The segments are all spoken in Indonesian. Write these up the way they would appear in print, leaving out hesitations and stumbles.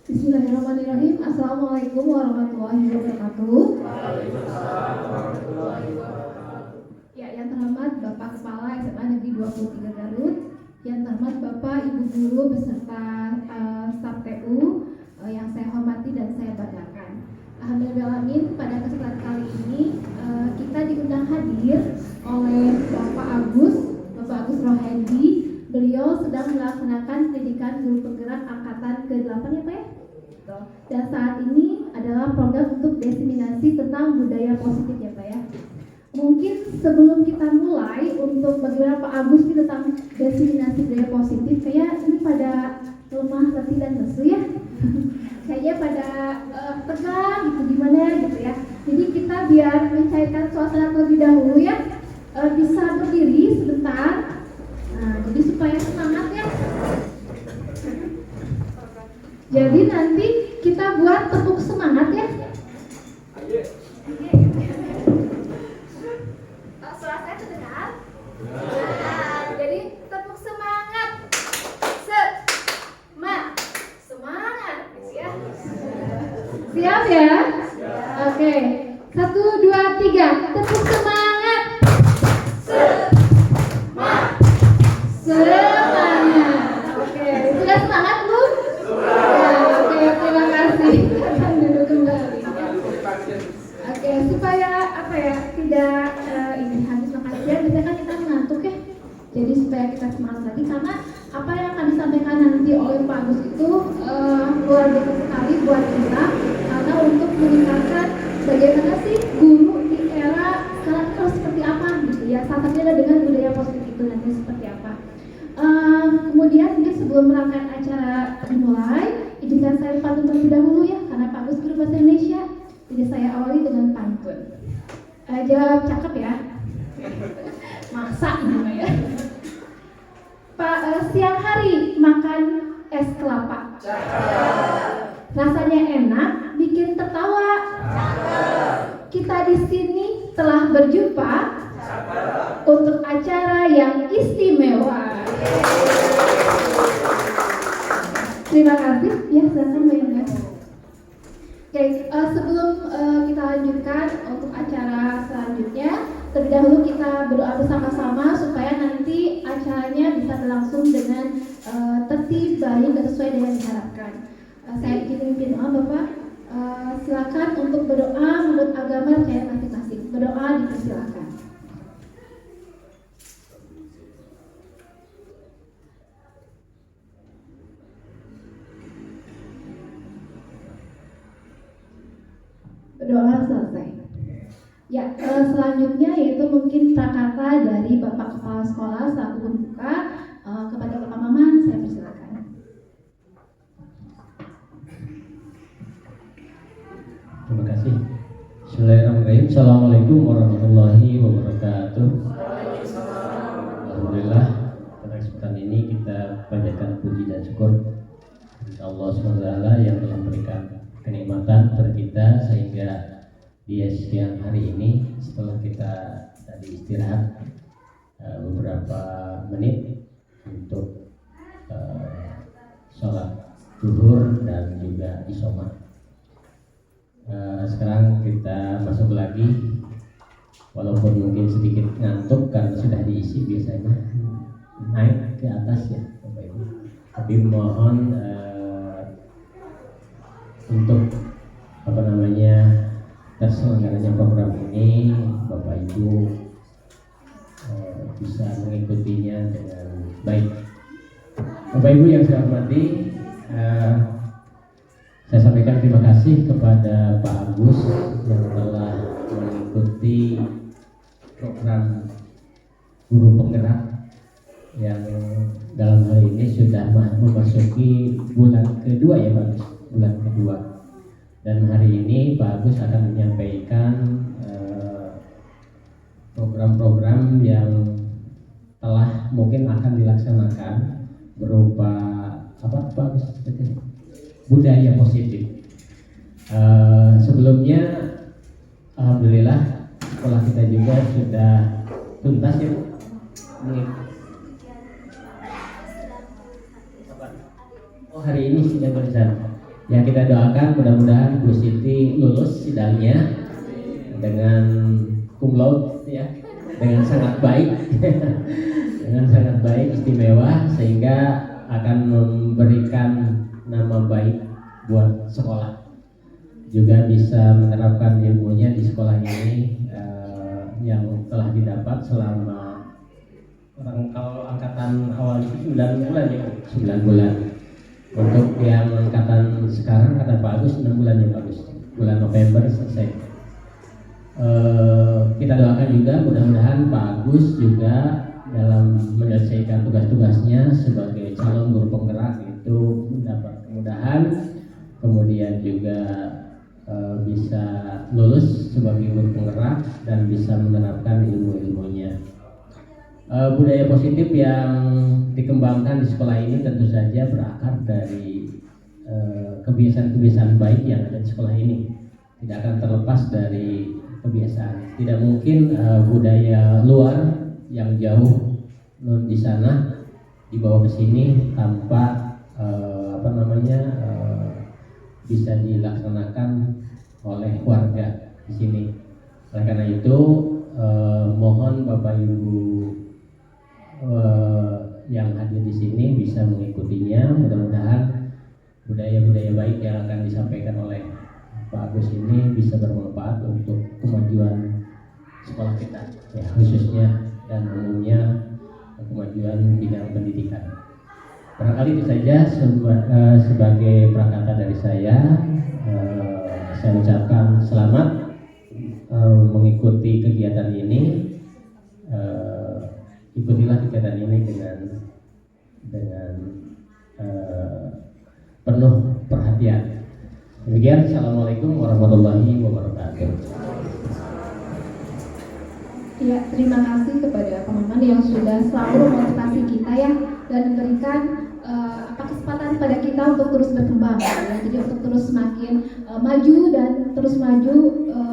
Bismillahirrahmanirrahim. Assalamualaikum warahmatullahi wabarakatuh. Ya, yang terhormat Bapak Kepala SMA Negeri 23 Garut, yang terhormat Bapak Ibu Guru beserta staf TU yang saya hormati dan saya banggakan. Alhamdulillahirrahmanirrahim, pada kesempatan kali ini kita diundang hadir oleh Bapak Agus Rohedi. Beliau sedang melaksanakan pendidikan guru penggerak angkatan ke-8 ya Pak ya? Dan saat ini adalah program untuk diseminasi tentang budaya positif ya Pak ya. Mungkin sebelum kita mulai untuk bagaimana Pak Agus ini tentang diseminasi budaya positif, kayak ini pada lemah letih dan lesu ya. Kayaknya pada tegang gitu gimana gitu ya. Jadi kita biar mencairkan suasana terlebih dahulu ya, bisa berdiri sebentar. Nah, jadi supaya semangat ya. Jadi nanti kita buat tepuk semangat ya. Suara saya terdengar? Nah, jadi tepuk semangat. Semangat ya. Siap ya? Oke. 1, 2, 3. Tepuk semangat. Semangat. Oke, sudah semangat belum? Ya, oke, terima kasih. Akan duduk kembali. Oke, supaya apa ya, tidak ini habis makan siang, biasanya kan kita mengantuk ya. Jadi supaya kita semangat lagi, karena apa yang akan disampaikan nanti oleh Pak Agus itu luar biasa sekali buat kita, karena untuk meningkatkan bagaimana sih guru di era sekarang itu seperti apa gitu ya. Salah satunya adalah dengan budaya positif itu nanti seperti apa. Kemudian mungkin sebelum rangkaian acara dimulai, izinkan saya pantun terlebih dahulu ya, karena Pak Agus guru bahasa Indonesia. Jadi saya awali dengan pantun. Jawab cakep ya. Masa gitu ya. Pak, siang hari makan es kelapa. Rasanya enak, bikin tertawa. Kita di sini telah berjumpa untuk acara yang istimewa. Terima kasih. Ya, silakan Mbak Yana. Oke, sebelum kita lanjutkan untuk acara selanjutnya, terlebih dahulu kita berdoa bersama-sama supaya nanti acaranya bisa berlangsung dengan tertib, baik, dan sesuai dengan yang diharapkan. Saya izin memimpin doa Bapak. Silakan untuk berdoa menurut agama saya masing-masing. Berdoa dipersilakan. Berdoa selesai. Ya, selanjutnya yaitu mungkin prakata dari Bapak Kepala Sekolah selaku pembuka. Kepada Bapak Maman, saya persilakan. Terima kasih. Bismillahirrahmanirrahim. Assalamualaikum warahmatullahi wabarakatuh. Alhamdulillah, pada kesempatan ini kita panjatkan puji dan syukur Allah SWT yang telah memberikan kenikmatan kepada kita sehingga di siang hari ini setelah kita tadi istirahat beberapa menit untuk sholat zuhur dan juga isoma. Sekarang kita masuk lagi, walaupun mungkin sedikit ngantuk karena sudah diisi biasanya naik ke atas ya Bapak Ibu. Tapi mohon untuk terselenggaranya program ini Bapak Ibu bisa mengikutinya dengan baik. Bapak Ibu yang saya hormati, saya sampaikan terima kasih kepada Pak Agus yang telah mengikuti program guru penggerak yang dalam hal ini sudah memasuki bulan kedua ya Pak Agus, bulan kedua. Dan hari ini Pak Agus akan menyampaikan program-program yang telah mungkin akan dilaksanakan berupa apa Pak Agus? Budaya positif. Sebelumnya alhamdulillah sekolah kita juga sudah tuntas ya Bu. Oh hari ini sudah berjalan. Ya, kita doakan mudah-mudahan Bu Siti lulus sidangnya dengan cum laude ya, dengan sangat baik, dengan sangat baik, istimewa, sehingga akan memberikan nama baik buat sekolah. Juga bisa menerapkan ilmunya di sekolah ini yang telah didapat selama kalau angkatan awal itu 9 bulan ya, 9 bulan. Untuk yang angkatan sekarang, angkatan Pak Agus 6 bulan ya Pak Agus, bulan November selesai. Kita doakan juga mudah-mudahan Pak Agus juga dalam menyelesaikan tugas-tugasnya sebagai calon guru penggerak itu mendapat kemudahan, kemudian juga bisa lulus sebagai guru penggerak dan bisa menerapkan ilmu-ilmunya. Budaya positif yang dikembangkan di sekolah ini tentu saja berakar dari kebiasaan-kebiasaan baik yang ada di sekolah ini. Tidak akan terlepas dari kebiasaan. Tidak mungkin budaya luar yang jauh di sana dibawa ke sini tanpa bisa dilaksanakan oleh warga di sini. Oleh karena itu mohon Bapak Ibu yang hadir di sini bisa mengikutinya. Mudah-mudahan budaya-budaya baik yang akan disampaikan oleh Pak Agus ini bisa bermanfaat untuk kemajuan sekolah kita, ya, khususnya dan umumnya kemajuan bidang pendidikan. Barangkali itu saja sebagai perkataan dari saya. Saya ucapkan selamat mengikuti kegiatan ini. Ikutilah kegiatan ini dengan penuh perhatian. Demikian, assalamualaikum warahmatullahi wabarakatuh. Ya, terima kasih kepada teman-teman yang sudah selalu memotivasi kita ya, dan memberikan kesempatan pada kita untuk terus berkembang ya. Jadi untuk terus semakin maju dan terus maju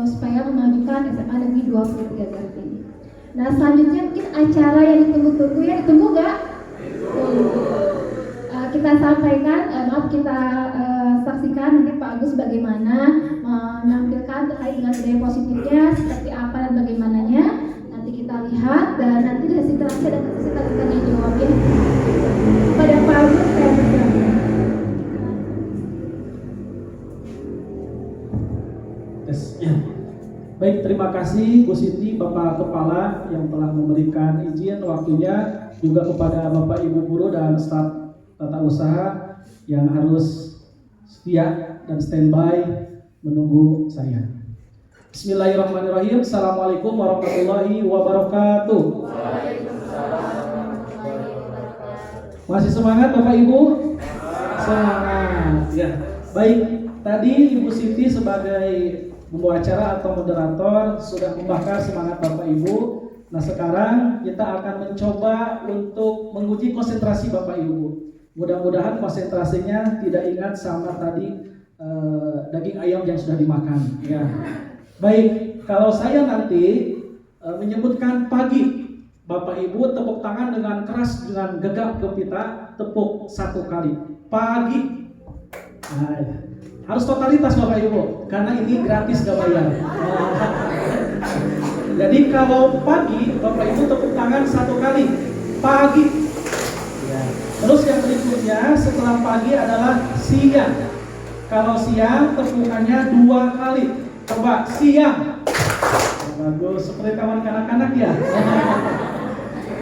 supaya memajukan SMA Negeri 23 Garut ini. Nah, selanjutnya mungkin acara yang ditunggu-tunggu ya, ditunggu nggak? Kita sampaikan, kita saksikan nanti Pak Agus bagaimana menampilkan terkait dengan budaya positifnya, seperti apa dan bagaimananya. Nanti kita lihat dan nanti dari situ ada kesempatan tanya jawabnya. Pada Pak Agus saya bersilakan. Ya. Baik, terima kasih Bu Siti, Bapak Kepala yang telah memberikan izin waktunya, juga kepada Bapak Ibu guru dan staf tata usaha yang harus setia dan standby menunggu saya. Bismillahirrahmanirrahim. Assalamualaikum warahmatullahi wabarakatuh. Masih semangat Bapak Ibu? Semangat ya. Baik, tadi Ibu Siti sebagai pembawa acara atau moderator sudah membakar semangat Bapak Ibu. Nah, sekarang kita akan mencoba untuk menguji konsentrasi Bapak Ibu. Mudah-mudahan konsentrasinya tidak ingat sama tadi daging ayam yang sudah dimakan ya. Baik, kalau saya nanti menyebutkan pagi, Bapak Ibu tepuk tangan dengan keras, dengan gegap gempita, tepuk 1 kali. Pagi. Nah, harus totalitas Bapak Ibu, karena ini gratis gak bayar. Jadi kalau pagi, Bapak Ibu tepuk tangan 1 kali. Pagi. Ya. Terus yang berikutnya setelah pagi adalah siang. Kalau siang tepukannya 2 kali. Coba siang. Bagus, seperti kawan kanak-kanak ya.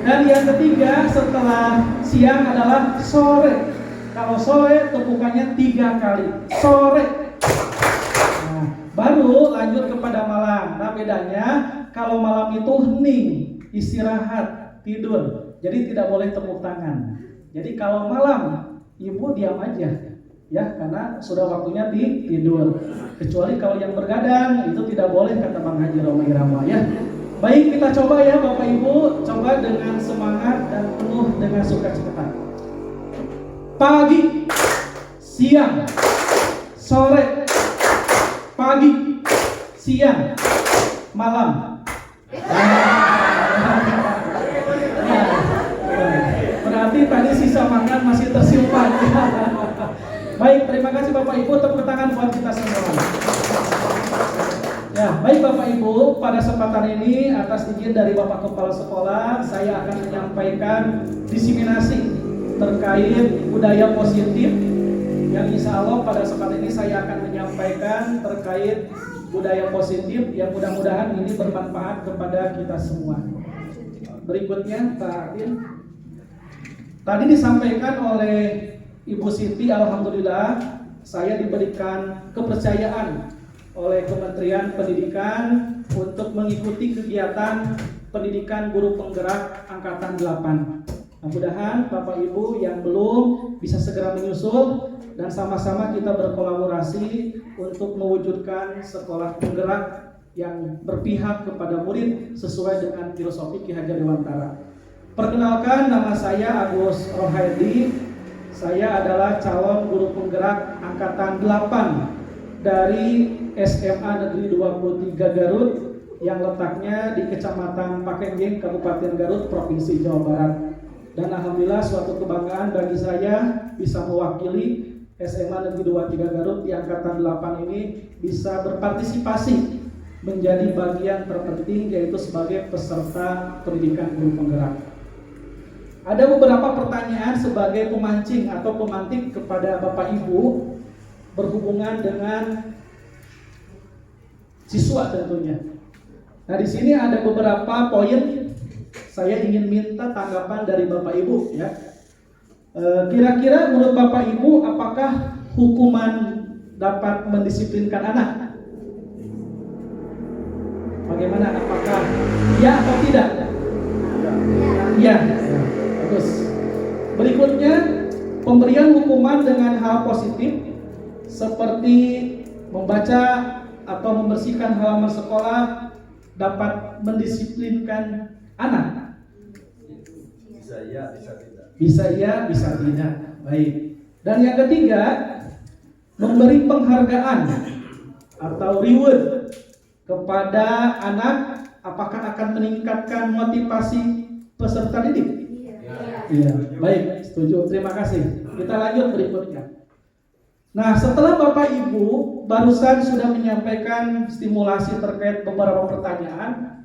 Dan yang ketiga setelah siang adalah sore. Kalau sore tepukannya 3 kali. Sore. Nah, baru lanjut kepada malam. Nah, bedanya kalau malam itu hening, istirahat, tidur. Jadi tidak boleh tepuk tangan. Jadi kalau malam ibu diam aja. Ya, karena sudah waktunya tidur. Kecuali kalau yang bergadang itu tidak boleh, kata Bang Haji Romai Rama ya. Baik, kita coba ya Bapak Ibu, coba dengan semangat dan penuh dengan sukacita. Pagi, siang, sore, pagi, siang, malam. Berarti tadi sisa makan masih tersimpan. Baik, terima kasih Bapak Ibu, tepuk tangan buat kita semua. Ya, baik Bapak Ibu, pada kesempatan ini atas izin dari Bapak Kepala Sekolah, saya akan menyampaikan diseminasi terkait budaya positif yang insya Allah pada kesempatan ini saya akan menyampaikan terkait budaya positif yang mudah-mudahan ini bermanfaat kepada kita semua. Berikutnya, Pak Adin. Tadi disampaikan oleh Ibu Siti, alhamdulillah saya diberikan kepercayaan oleh Kementerian Pendidikan untuk mengikuti kegiatan pendidikan guru penggerak angkatan 8. Mudah-mudahan Bapak Ibu yang belum bisa segera menyusul dan sama-sama kita berkolaborasi untuk mewujudkan sekolah penggerak yang berpihak kepada murid sesuai dengan filosofi Ki Hajar Dewantara. Perkenalkan, nama saya Agus Rohaidi. Saya adalah calon guru penggerak angkatan 8 dari SMA Negeri 23 Garut yang letaknya di Kecamatan Pakenjing, Kabupaten Garut, Provinsi Jawa Barat. Dan alhamdulillah suatu kebanggaan bagi saya bisa mewakili SMA Negeri 23 Garut di angkatan 8 ini bisa berpartisipasi menjadi bagian terpenting yaitu sebagai peserta pendidikan guru penggerak. Ada beberapa pertanyaan sebagai pemancing atau pemantik kepada Bapak Ibu berhubungan dengan siswa tentunya. Nah, di sini ada beberapa poin saya ingin minta tanggapan dari Bapak Ibu ya. Kira-kira menurut Bapak Ibu apakah hukuman dapat mendisiplinkan anak? Bagaimana? Apakah iya atau tidak? Iya. Bagus. Berikutnya, pemberian hukuman dengan hal positif seperti membaca atau membersihkan halaman sekolah dapat mendisiplinkan anak. Bisa iya, bisa tidak. Bisa iya, bisa tidak. Baik. Dan yang ketiga, memberi penghargaan atau reward kepada anak, apakah akan meningkatkan motivasi peserta didik? Iya. Baik, setuju. Terima kasih. Kita lanjut berikutnya. Nah, setelah Bapak Ibu barusan sudah menyampaikan stimulasi terkait beberapa pertanyaan,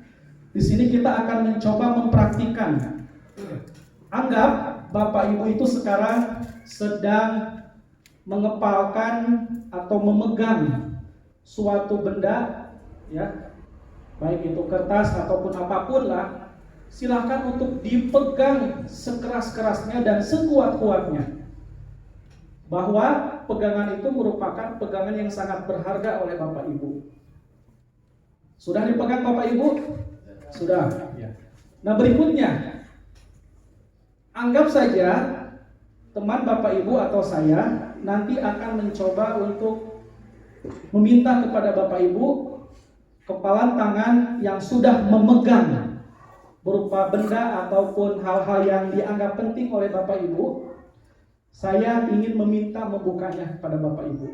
di sini kita akan mencoba mempraktikkan. Anggap Bapak Ibu itu sekarang sedang mengepalkan atau memegang suatu benda, ya, baik itu kertas ataupun apapun lah, silakan untuk dipegang sekeras-kerasnya dan sekuat-kuatnya. Bahwa pegangan itu merupakan pegangan yang sangat berharga oleh Bapak Ibu. Sudah dipegang Bapak Ibu? Sudah. Nah, berikutnya, anggap saja teman Bapak Ibu atau saya nanti akan mencoba untuk meminta kepada Bapak Ibu kepalan tangan yang sudah memegang berupa benda ataupun hal-hal yang dianggap penting oleh Bapak Ibu. Saya ingin meminta membukanya kepada Bapak Ibu.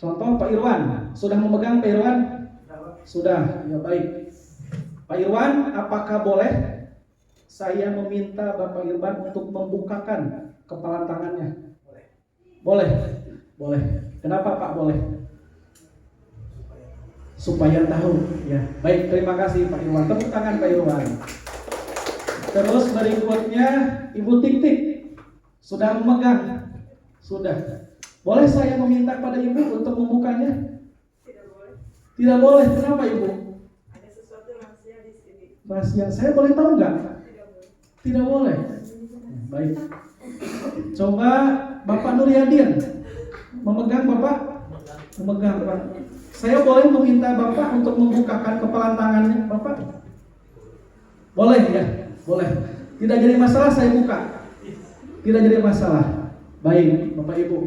Contoh Pak Irwan, sudah memegang Pak Irwan? Sudah, ya baik. Pak Irwan, apakah boleh saya meminta Bapak Irwan untuk membukakan kepala tangannya? Boleh. Boleh. Kenapa Pak boleh? Supaya tahu, ya. Baik, terima kasih Pak Irwan. Tepuk tangan Pak Irwan. Terus berikutnya Ibu Tik-Tik. Sudah memegang? Sudah. Boleh saya meminta pada Ibu untuk membukanya? Tidak boleh. Tidak boleh. Kenapa Ibu? Ada sesuatu rahasia di sini. Rahasia. Saya boleh tahu nggak? Tidak boleh. Tidak boleh. Baik. Coba Bapak Nuryadin. Memegang Bapak? Memegang Pak. Saya boleh meminta Bapak untuk membukakan kepala tangannya Bapak? Boleh ya? Boleh. Tidak jadi masalah saya buka. Tidak jadi masalah. Baik, Bapak Ibu.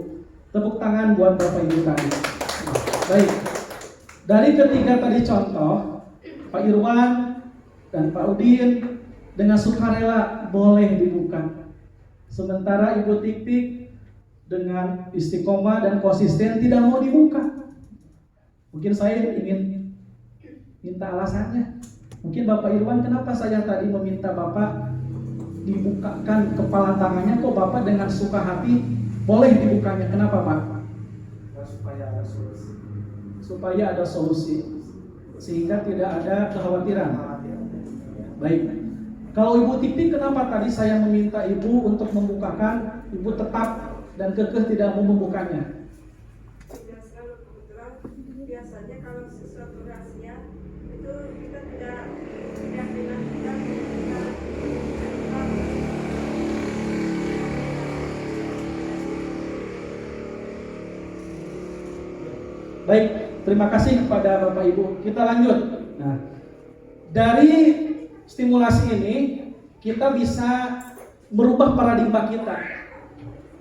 Tepuk tangan buat Bapak Ibu tadi. Baik. Dari ketiga tadi contoh, Pak Irwan dan Pak Udin dengan sukarela boleh dibuka. Sementara Ibu Tik-Tik dengan istiqomah dan konsisten tidak mau dibuka. Mungkin saya ingin minta alasannya. Mungkin Bapak Irwan, kenapa saya tadi meminta Bapak dibukakan kepala tangannya, kok Bapak dengan suka hati boleh dibukanya? Kenapa Pak? Supaya ada solusi. Supaya ada solusi, sehingga tidak ada kekhawatiran. Baik. Kalau Ibu Titi, kenapa tadi saya meminta Ibu untuk membukakan, Ibu tetap dan kekeh tidak mau membukanya? Tidak selalu kebetulan. Biasanya kalau sesuatu rahasia itu kita tidak bilang kita Baik, terima kasih kepada Bapak Ibu. Kita lanjut. Nah, dari stimulasi ini kita bisa merubah paradigma kita.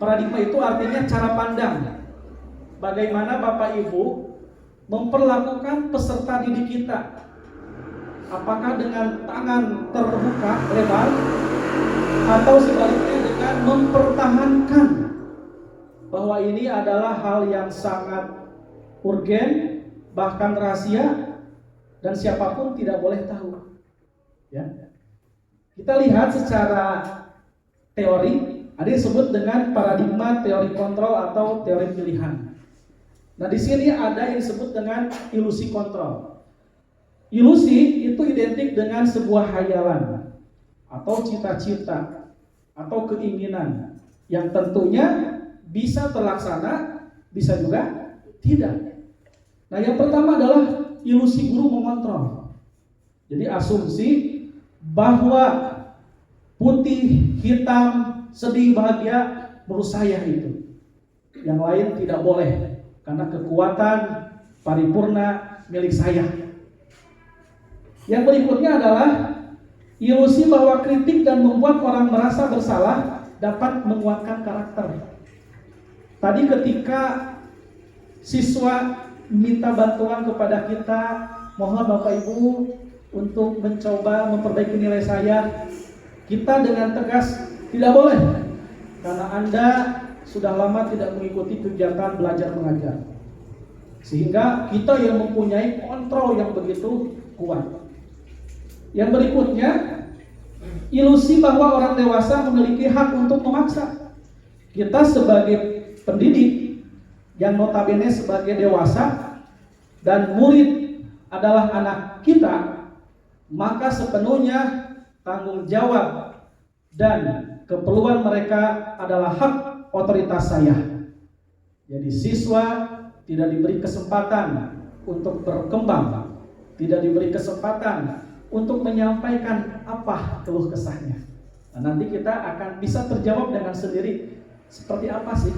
Paradigma itu artinya cara pandang. Bagaimana Bapak Ibu memperlakukan peserta didik kita. Apakah dengan tangan terbuka lebar atau sebaliknya dengan mempertahankan bahwa ini adalah hal yang sangat urgen, bahkan rahasia, dan siapapun tidak boleh tahu. Ya. Kita lihat secara teori, ada yang disebut dengan paradigma teori kontrol atau teori pilihan. Nah, di sini ada yang disebut dengan ilusi kontrol. Ilusi itu identik dengan sebuah hayalan atau cita-cita atau keinginan yang tentunya bisa terlaksana, bisa juga tidak. Nah, yang pertama adalah ilusi guru mengontrol. Jadi asumsi bahwa putih, hitam, sedih, bahagia menurut saya itu. Yang lain tidak boleh karena kekuatan paripurna milik saya. Yang berikutnya adalah ilusi bahwa kritik dan membuat orang merasa bersalah dapat menguatkan karakter. Tadi ketika siswa minta bantuan kepada kita, mohon Bapak Ibu untuk mencoba memperbaiki nilai saya, kita dengan tegas tidak boleh, karena Anda sudah lama tidak mengikuti kegiatan belajar mengajar, sehingga kita yang mempunyai kontrol yang begitu kuat. Yang berikutnya, ilusi bahwa orang dewasa memiliki hak untuk memaksa. Kita sebagai pendidik yang notabene sebagai dewasa dan murid adalah anak kita, maka sepenuhnya tanggung jawab dan keperluan mereka adalah hak otoritas saya. Jadi siswa tidak diberi kesempatan untuk berkembang, tidak diberi kesempatan untuk menyampaikan apa keluh kesahnya. Nah, nanti kita akan bisa terjawab dengan sendiri seperti apa sih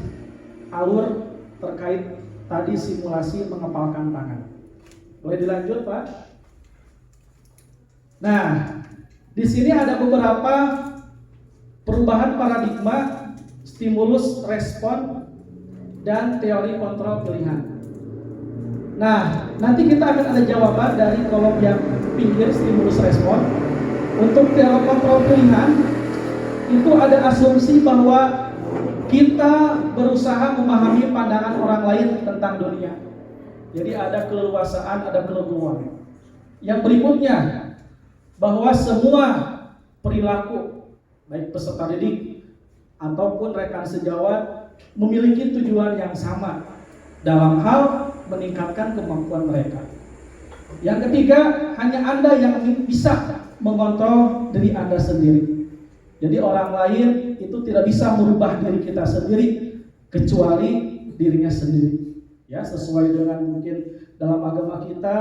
alur terkait tadi simulasi mengepalkan tangan. Boleh dilanjut, Pak? Nah, di sini ada beberapa perubahan paradigma, stimulus respon, dan teori kontrol pilihan. Nah, nanti kita akan ada jawaban dari kolom yang pinggir stimulus respon. Untuk teori kontrol pilihan itu ada asumsi bahwa kita berusaha memahami pandangan orang lain tentang dunia. Jadi ada keleluasaan, ada keleluasaan. Yang berikutnya, bahwa semua perilaku baik peserta didik ataupun rekan sejawat memiliki tujuan yang sama dalam hal meningkatkan kemampuan mereka. Yang ketiga, hanya Anda yang bisa mengontrol diri Anda sendiri. Jadi orang lain itu tidak bisa merubah diri kita sendiri kecuali dirinya sendiri. Ya, sesuai dengan mungkin dalam agama kita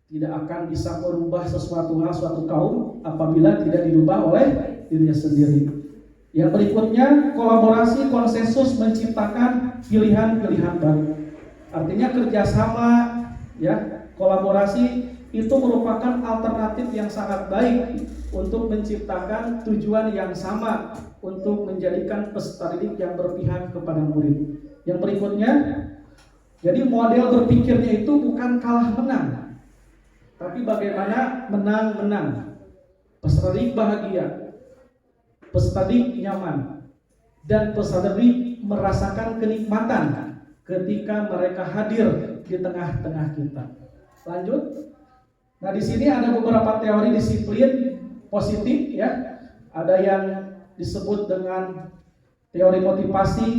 tidak akan bisa merubah sesuatu hal, suatu kaum apabila tidak dirubah oleh dirinya sendiri. Yang berikutnya, kolaborasi konsensus menciptakan pilihan-pilihan baru. Artinya kerjasama, ya, kolaborasi itu merupakan alternatif yang sangat baik untuk menciptakan tujuan yang sama untuk menjadikan peserta didik yang berpihak kepada murid. Yang berikutnya, jadi model berpikirnya itu bukan kalah menang, tapi bagaimana menang-menang. Peserta didik bahagia, peserta didik nyaman, dan peserta didik merasakan kenikmatan ketika mereka hadir di tengah-tengah kita. Lanjut. Nah, di sini ada beberapa teori disiplin positif, ya. Ada yang disebut dengan teori motivasi,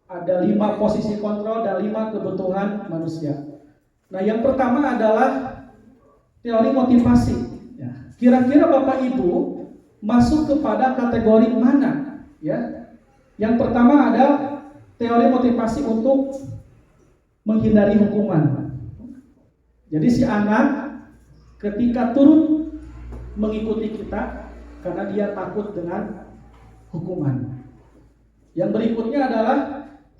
ada 5 posisi kontrol dan 5 kebutuhan manusia. Nah, yang pertama adalah teori motivasi. Ya. Kira-kira Bapak Ibu masuk kepada kategori mana? Ya. Yang pertama ada teori motivasi untuk menghindari hukuman. Jadi si anak ketika turun mengikuti kita karena dia takut dengan hukuman. Yang berikutnya adalah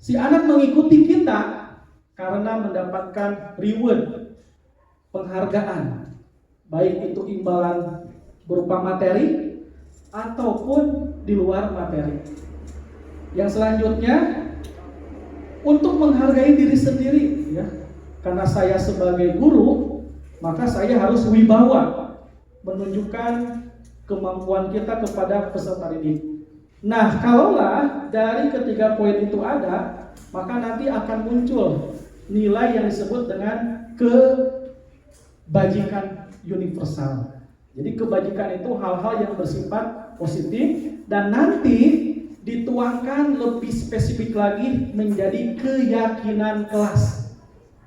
si anak mengikuti kita karena mendapatkan reward, penghargaan, baik itu imbalan berupa materi ataupun di luar materi. Yang selanjutnya untuk menghargai diri sendiri, ya. Karena saya sebagai guru, maka saya harus wibawa, menunjukkan kemampuan kita kepada peserta didik. Nah, kalaulah dari ketiga poin itu ada, maka nanti akan muncul nilai yang disebut dengan kebajikan universal. Jadi kebajikan itu hal-hal yang bersifat positif dan nanti dituangkan lebih spesifik lagi menjadi keyakinan kelas.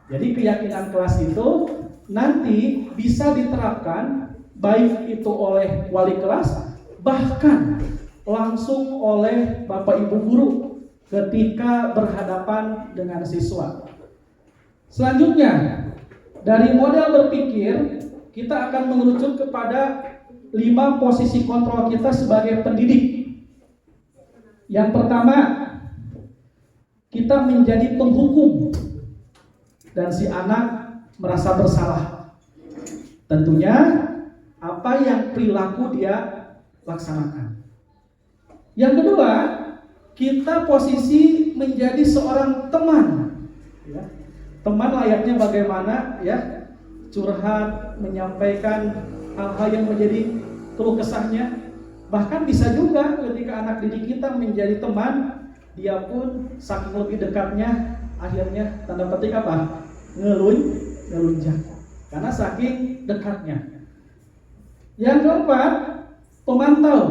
Jadi keyakinan kelas itu nanti bisa diterapkan baik itu oleh wali kelas, bahkan langsung oleh Bapak Ibu guru ketika berhadapan dengan siswa. Selanjutnya, dari model berpikir kita akan mengerucut kepada 5 posisi kontrol kita sebagai pendidik. Yang pertama, kita menjadi penghukum dan si anak merasa bersalah. Tentunya apa yang perilaku dia laksanakan. Yang kedua, kita posisi menjadi seorang teman. Ya. Teman layaknya bagaimana, ya, curhat, menyampaikan hal-hal yang menjadi keluh kesahnya. Bahkan bisa juga ketika anak didik kita menjadi teman, dia pun saking lebih dekatnya, akhirnya tanda petik apa? Ngelunjak. Karena saking dekatnya. Yang keempat, pemantau.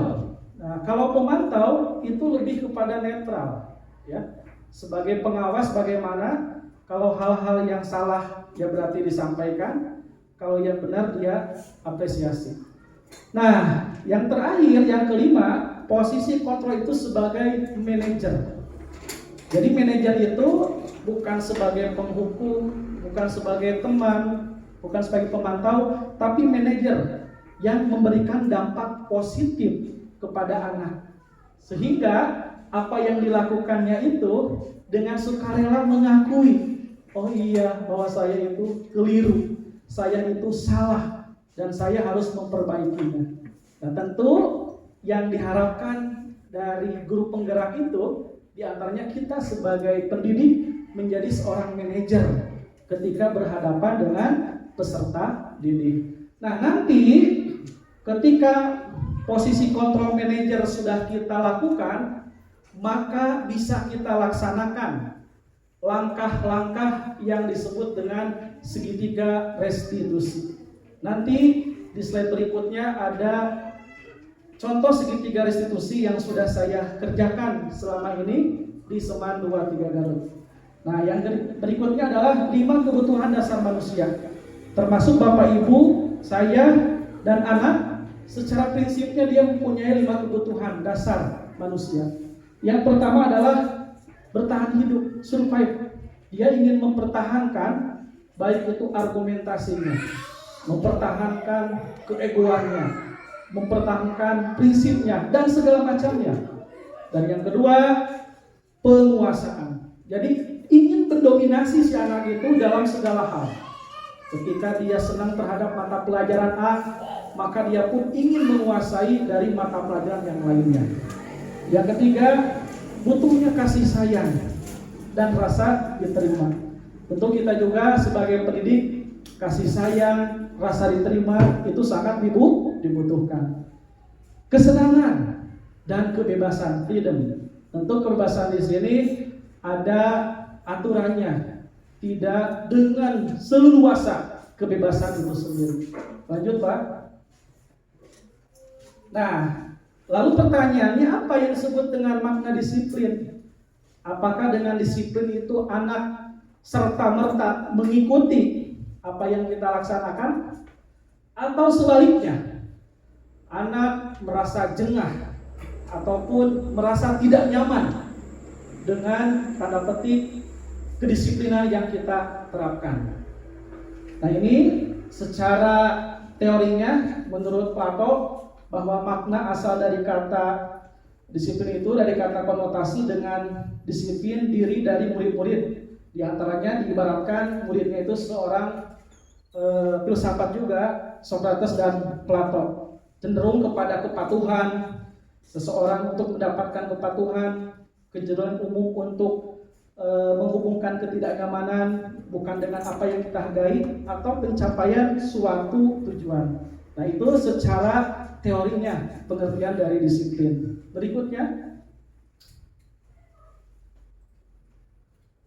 Nah, kalau pemantau itu lebih kepada netral, ya. Sebagai pengawas bagaimana kalau hal-hal yang salah ya berarti disampaikan, kalau yang benar dia apresiasi. Nah, yang terakhir, yang kelima, posisi kontrol itu sebagai manajer. Jadi manajer itu bukan sebagai penghukum, bukan sebagai teman, bukan sebagai pemantau, tapi manajer yang memberikan dampak positif kepada anak. Sehingga apa yang dilakukannya itu dengan sukarela mengakui, oh iya bahwa saya itu keliru, saya itu salah, dan saya harus memperbaikinya. Nah, tentu yang diharapkan dari guru penggerak itu diantaranya kita sebagai pendidik menjadi seorang manajer ketika berhadapan dengan peserta didik. Nah, nanti ketika posisi kontrol manajer sudah kita lakukan, maka bisa kita laksanakan langkah-langkah yang disebut dengan segitiga restitusi. Nanti di slide berikutnya ada contoh segitiga restitusi yang sudah saya kerjakan selama ini di Seman 23 Garut. Nah, yang berikutnya adalah 5 kebutuhan dasar manusia. Termasuk Bapak Ibu, saya, dan anak, secara prinsipnya dia mempunyai 5 kebutuhan dasar manusia. Yang pertama adalah bertahan hidup, survive. Dia ingin mempertahankan baik itu argumentasinya, mempertahankan keegoannya, mempertahankan prinsipnya, dan segala macamnya. Dan yang kedua, penguasaan. Jadi ingin mendominasi si anak itu dalam segala hal. Ketika dia senang terhadap mata pelajaran A, maka dia pun ingin menguasai dari mata pelajaran yang lainnya. Yang ketiga, butuhnya kasih sayang dan rasa diterima. Tentu kita juga sebagai pendidik, kasih sayang, rasa diterima itu sangat dibutuhkan. Kesenangan dan kebebasan, freedom. Tentu kebebasan di sini ada aturannya, tidak dengan seleluasa kebebasan itu sendiri. Lanjut, Pak. Nah, Lalu pertanyaannya, apa yang disebut dengan makna disiplin? Apakah dengan disiplin itu anak serta-merta mengikuti apa yang kita laksanakan? Atau sebaliknya, anak merasa jengah ataupun merasa tidak nyaman dengan tanda petik kedisiplinan yang kita terapkan. Nah, ini secara teorinya menurut Plato bahwa makna asal dari kata disiplin itu dari kata konotasi dengan disiplin diri dari murid-murid. Di antaranya diibaratkan muridnya itu seorang filsafat juga, Socrates dan Plato, cenderung kepada kepatuhan, seseorang untuk mendapatkan kepatuhan, kecenderungan umum untuk menghubungkan ketidaknyamanan bukan dengan apa yang kita hargai atau pencapaian suatu tujuan. Nah, itu secara teorinya pengertian dari disiplin. Berikutnya,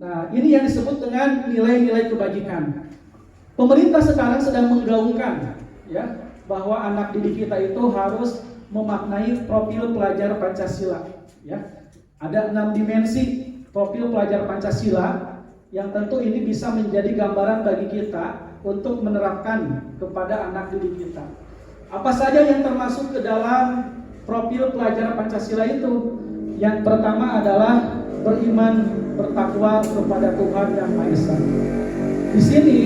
nah ini yang disebut dengan nilai-nilai kebajikan. Pemerintah sekarang sedang menggaungkan ya bahwa anak didik kita itu harus memaknai profil pelajar Pancasila. Ya, ada 6 dimensi profil pelajar Pancasila yang tentu ini bisa menjadi gambaran bagi kita untuk menerapkan kepada anak didik kita. Apa saja yang termasuk ke dalam profil pelajar Pancasila itu? Yang pertama adalah beriman, bertakwa kepada Tuhan Yang Maha Esa. Di sini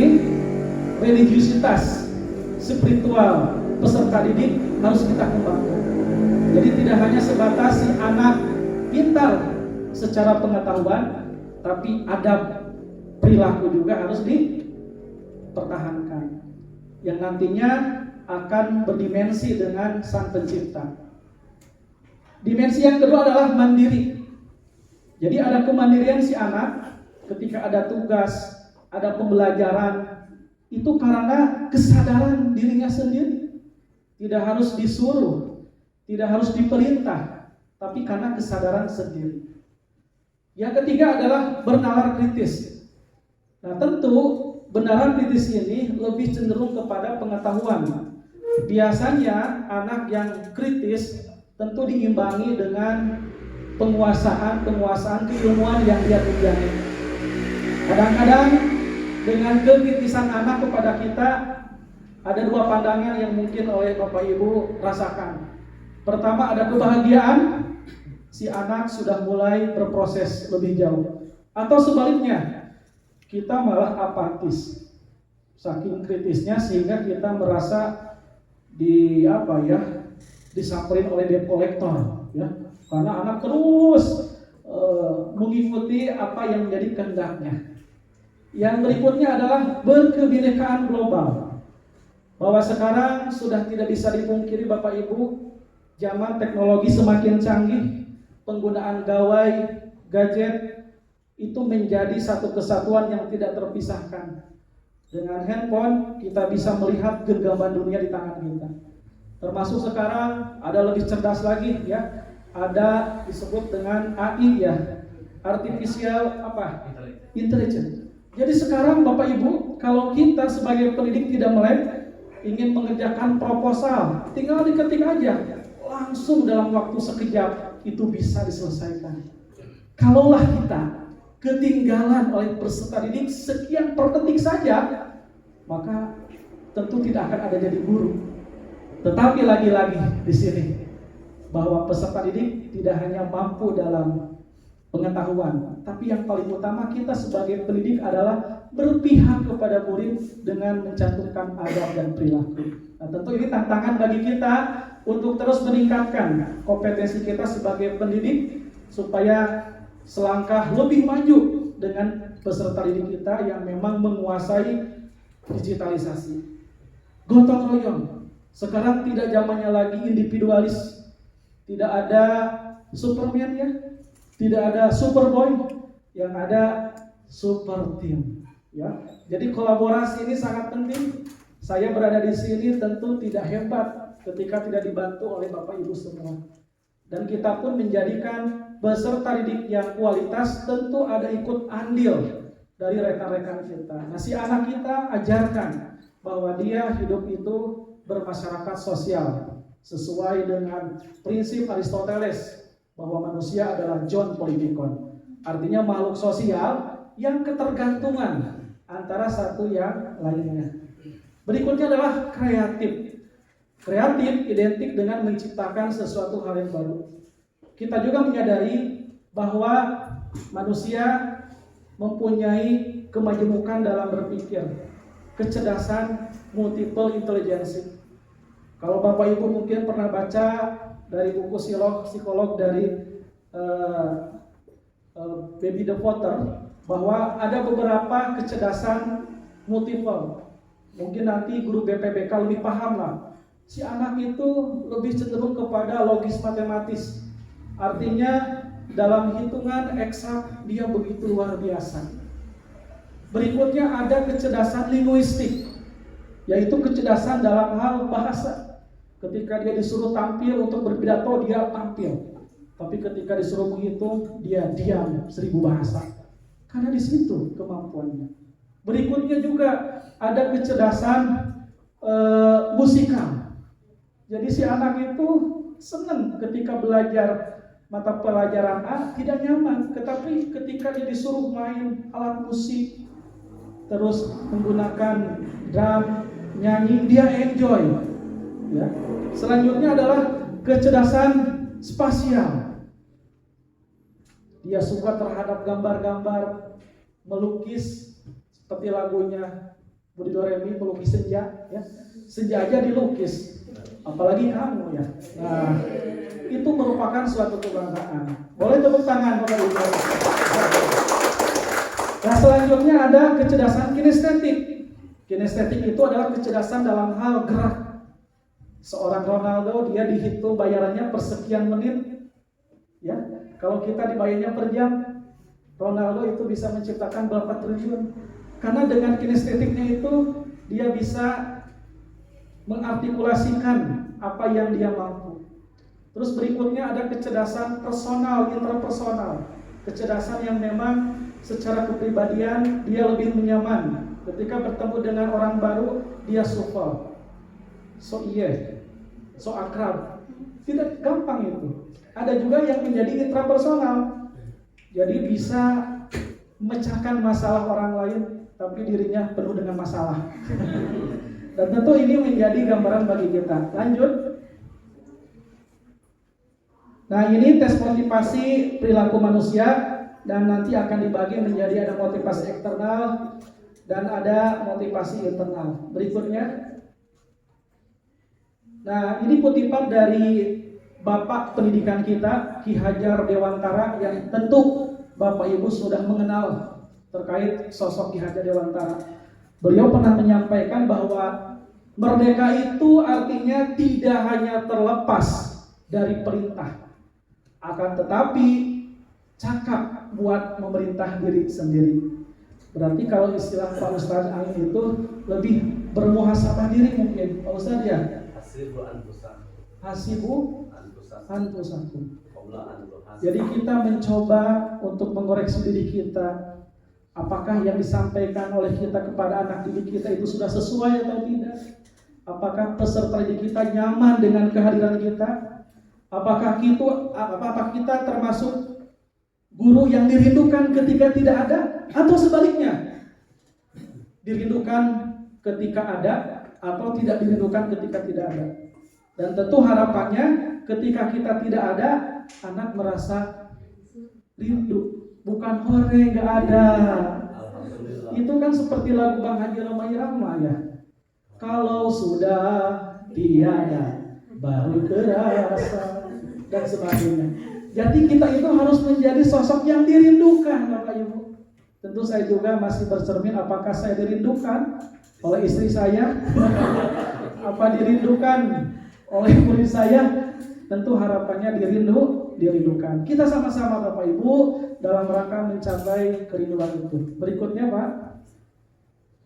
religiusitas spiritual peserta didik harus kita kembangkan. Jadi tidak hanya sebatas si anak pintar secara pengetahuan, tapi adab perilaku juga harus dipertahankan, yang nantinya akan berdimensi dengan Sang Pencipta. Dimensi yang kedua adalah mandiri. Jadi ada kemandirian si anak ketika ada tugas, ada pembelajaran, itu karena kesadaran dirinya sendiri. Tidak harus disuruh, tidak harus diperintah, tapi karena kesadaran sendiri. Yang ketiga adalah bernalar kritis. Nah, tentu bernalar kritis ini lebih cenderung kepada pengetahuan. Biasanya anak yang kritis tentu diimbangi dengan penguasaan keilmuan yang dia tunjani. Kadang-kadang dengan kekritisan anak kepada kita ada 2 pandangan yang mungkin oleh Bapak Ibu rasakan. Pertama, ada kebahagiaan, si anak sudah mulai berproses lebih jauh. Atau sebaliknya, kita malah apatis, saking kritisnya sehingga kita merasa disamperin oleh debt collector, ya, karena anak terus mengikuti apa yang menjadi kehendaknya. Yang berikutnya adalah berkebinekaan global, bahwa sekarang sudah tidak bisa dipungkiri Bapak Ibu, zaman teknologi semakin canggih, penggunaan gawai, gadget itu menjadi satu kesatuan yang tidak terpisahkan. Dengan handphone kita bisa melihat genggaman dunia di tangan kita. Termasuk sekarang ada lebih cerdas lagi, ya. Ada disebut dengan AI, ya, artificial intelligence. Jadi sekarang Bapak Ibu, kalau kita sebagai pendidik tidak melek, ingin mengerjakan proposal, tinggal diketik aja, langsung dalam waktu sekejap itu bisa diselesaikan. Kalaulah kita ketinggalan oleh peserta didik sekian per detik saja, maka tentu tidak akan ada jadi guru. Tetapi lagi-lagi di sini bahwa peserta didik tidak hanya mampu dalam pengetahuan, tapi yang paling utama kita sebagai pendidik adalah berpihak kepada murid dengan mencantumkan adab dan perilaku. Nah, tentu ini tantangan bagi kita untuk terus meningkatkan kompetensi kita sebagai pendidik supaya selangkah lebih maju dengan peserta didik kita yang memang menguasai digitalisasi. Gotong royong. Sekarang tidak zamannya lagi individualis. Tidak ada Superman, ya. Tidak ada Superboy, yang ada super team, ya. Jadi kolaborasi ini sangat penting. Saya berada di sini tentu tidak hebat ketika tidak dibantu oleh Bapak Ibu semua. Dan kita pun menjadikan peserta didik yang kualitas tentu ada ikut andil dari rekan-rekan kita. Nah, si anak kita ajarkan bahwa dia hidup itu bermasyarakat sosial. sesuai dengan prinsip Aristoteles bahwa manusia adalah John Politikon, artinya makhluk sosial yang ketergantungan antara satu yang lainnya. Berikutnya adalah kreatif. Kreatif identik dengan menciptakan sesuatu hal yang baru. Kita juga menyadari bahwa manusia mempunyai kemajemukan dalam berpikir, kecerdasan multiple intelligence. Kalau Bapak Ibu mungkin pernah baca dari buku psikolog dari Baby the Potter, bahwa ada beberapa kecerdasan multiple. Mungkin nanti guru BPBK lebih paham lah. Si anak itu lebih cenderung kepada logis matematis. Artinya dalam hitungan eksak dia begitu luar biasa. Berikutnya ada kecerdasan linguistik, yaitu kecerdasan dalam hal bahasa. Ketika dia disuruh tampil untuk berpidato, dia tampil. Tapi ketika disuruh menghitung, dia diam 1000 bahasa. Karena di situ kemampuannya. Berikutnya juga ada kecerdasan musikal. Jadi si anak itu senang ketika belajar mata pelajaran A tidak nyaman, tetapi ketika dia disuruh main alat musik, terus menggunakan drum, nyanyi, dia enjoy. Ya. Selanjutnya adalah kecerdasan spasial. Dia suka terhadap gambar-gambar, melukis seperti lagunya Budi Doremi, melukis senja, ya. Senja aja dilukis, apalagi kamu ya. Nah, itu merupakan suatu kebanggaan. Boleh tepuk tangan Bapak Ibu. Nah, selanjutnya ada kecerdasan kinestetik. Kinestetik itu adalah kecerdasan dalam hal gerak. Seorang Ronaldo, dia dihitung bayarannya per sekian menit. Ya, kalau kita dibayarnya per jam, Ronaldo itu bisa menciptakan berapa triliun. Karena dengan kinestetiknya itu dia bisa mengartikulasikan apa yang dia mampu. Terus berikutnya ada kecerdasan personal, interpersonal. Kecerdasan yang memang secara kepribadian dia lebih nyaman. Ketika bertemu dengan orang baru, dia supel. So akrab. Tidak gampang itu. Ada juga yang menjadi intrapersonal. Jadi bisa memecahkan masalah orang lain, tapi dirinya penuh dengan masalah. Dan tentu ini menjadi gambaran bagi kita. Lanjut. Nah, ini tes motivasi perilaku manusia, dan nanti akan dibagi menjadi ada motivasi eksternal dan ada motivasi internal. Berikutnya. Nah, ini kutipan dari Bapak pendidikan kita, Ki Hajar Dewantara, yang tentu Bapak Ibu sudah mengenal terkait sosok Ki Hajar Dewantara. Beliau pernah menyampaikan bahwa merdeka itu artinya tidak hanya terlepas dari perintah, akan tetapi cakap buat memerintah diri sendiri. Berarti kalau istilah Pak Ustaz Ain itu lebih bermuhasabah diri mungkin, Pak Ustaz ya. Hasibu anfusakum. Jadi kita mencoba untuk mengoreksi diri kita. Apakah yang disampaikan oleh kita kepada anak didik kita itu sudah sesuai atau tidak? Apakah peserta didik kita nyaman dengan kehadiran kita? Apakah kita termasuk guru yang dirindukan ketika tidak ada? Atau sebaliknya, dirindukan ketika ada atau tidak dirindukan ketika tidak ada? Dan tentu harapannya ketika kita tidak ada, anak merasa rindu. Bukan hore nggak ada. Itu kan seperti lagu Bang Haji Roma Irama ya. Kalau sudah tiada baru terasa dan sebagainya. Jadi kita itu harus menjadi sosok yang dirindukan, Bapak Ibu. Tentu saya juga masih bercermin apakah saya dirindukan oleh istri saya, apa dirindukan oleh murid saya. Tentu harapannya dirindukan. Kita sama-sama Bapak Ibu dalam rangka mencapai kerinduan itu. Berikutnya Pak.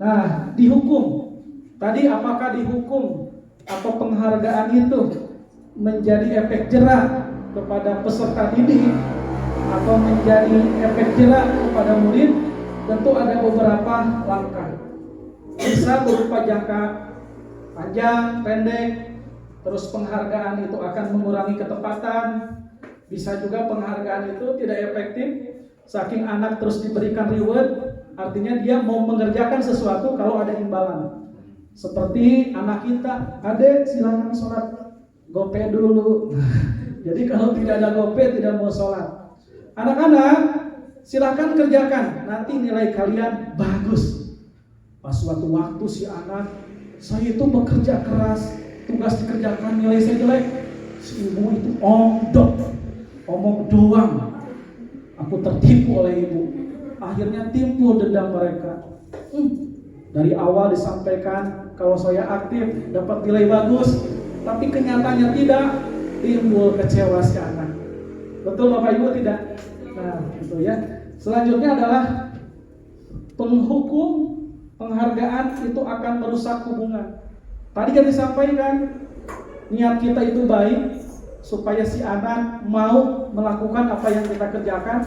Nah, dihukum. Tadi apakah dihukum atau penghargaan itu menjadi efek jerak kepada peserta didik atau menjadi efek jerak kepada murid? Tentu ada beberapa langkah. Bisa berupa jangka panjang, pendek, terus penghargaan itu akan mengurangi ketepatan, bisa juga penghargaan itu tidak efektif, saking anak terus diberikan reward, artinya dia mau mengerjakan sesuatu kalau ada imbalan. Seperti anak kita, adek silakan sholat, gope dulu. Jadi kalau tidak ada gope tidak mau sholat. Anak-anak silakan kerjakan, nanti nilai kalian bagus. Pas suatu waktu si anak, saya itu bekerja keras, tugas dikerjakan, nilai saya jelek. Si ibu itu omong doang. Aku tertipu oleh ibu. Akhirnya timbul dendam mereka. Dari awal disampaikan kalau saya aktif dapat nilai bagus, tapi kenyataannya tidak, timbul kecewa si anak. Betul Bapak Ibu tidak? Nah, itu ya. Selanjutnya adalah penghukum, penghargaan itu akan merusak hubungan. Tadi kan disampaikan niat kita itu baik supaya si anak mau melakukan apa yang kita kerjakan,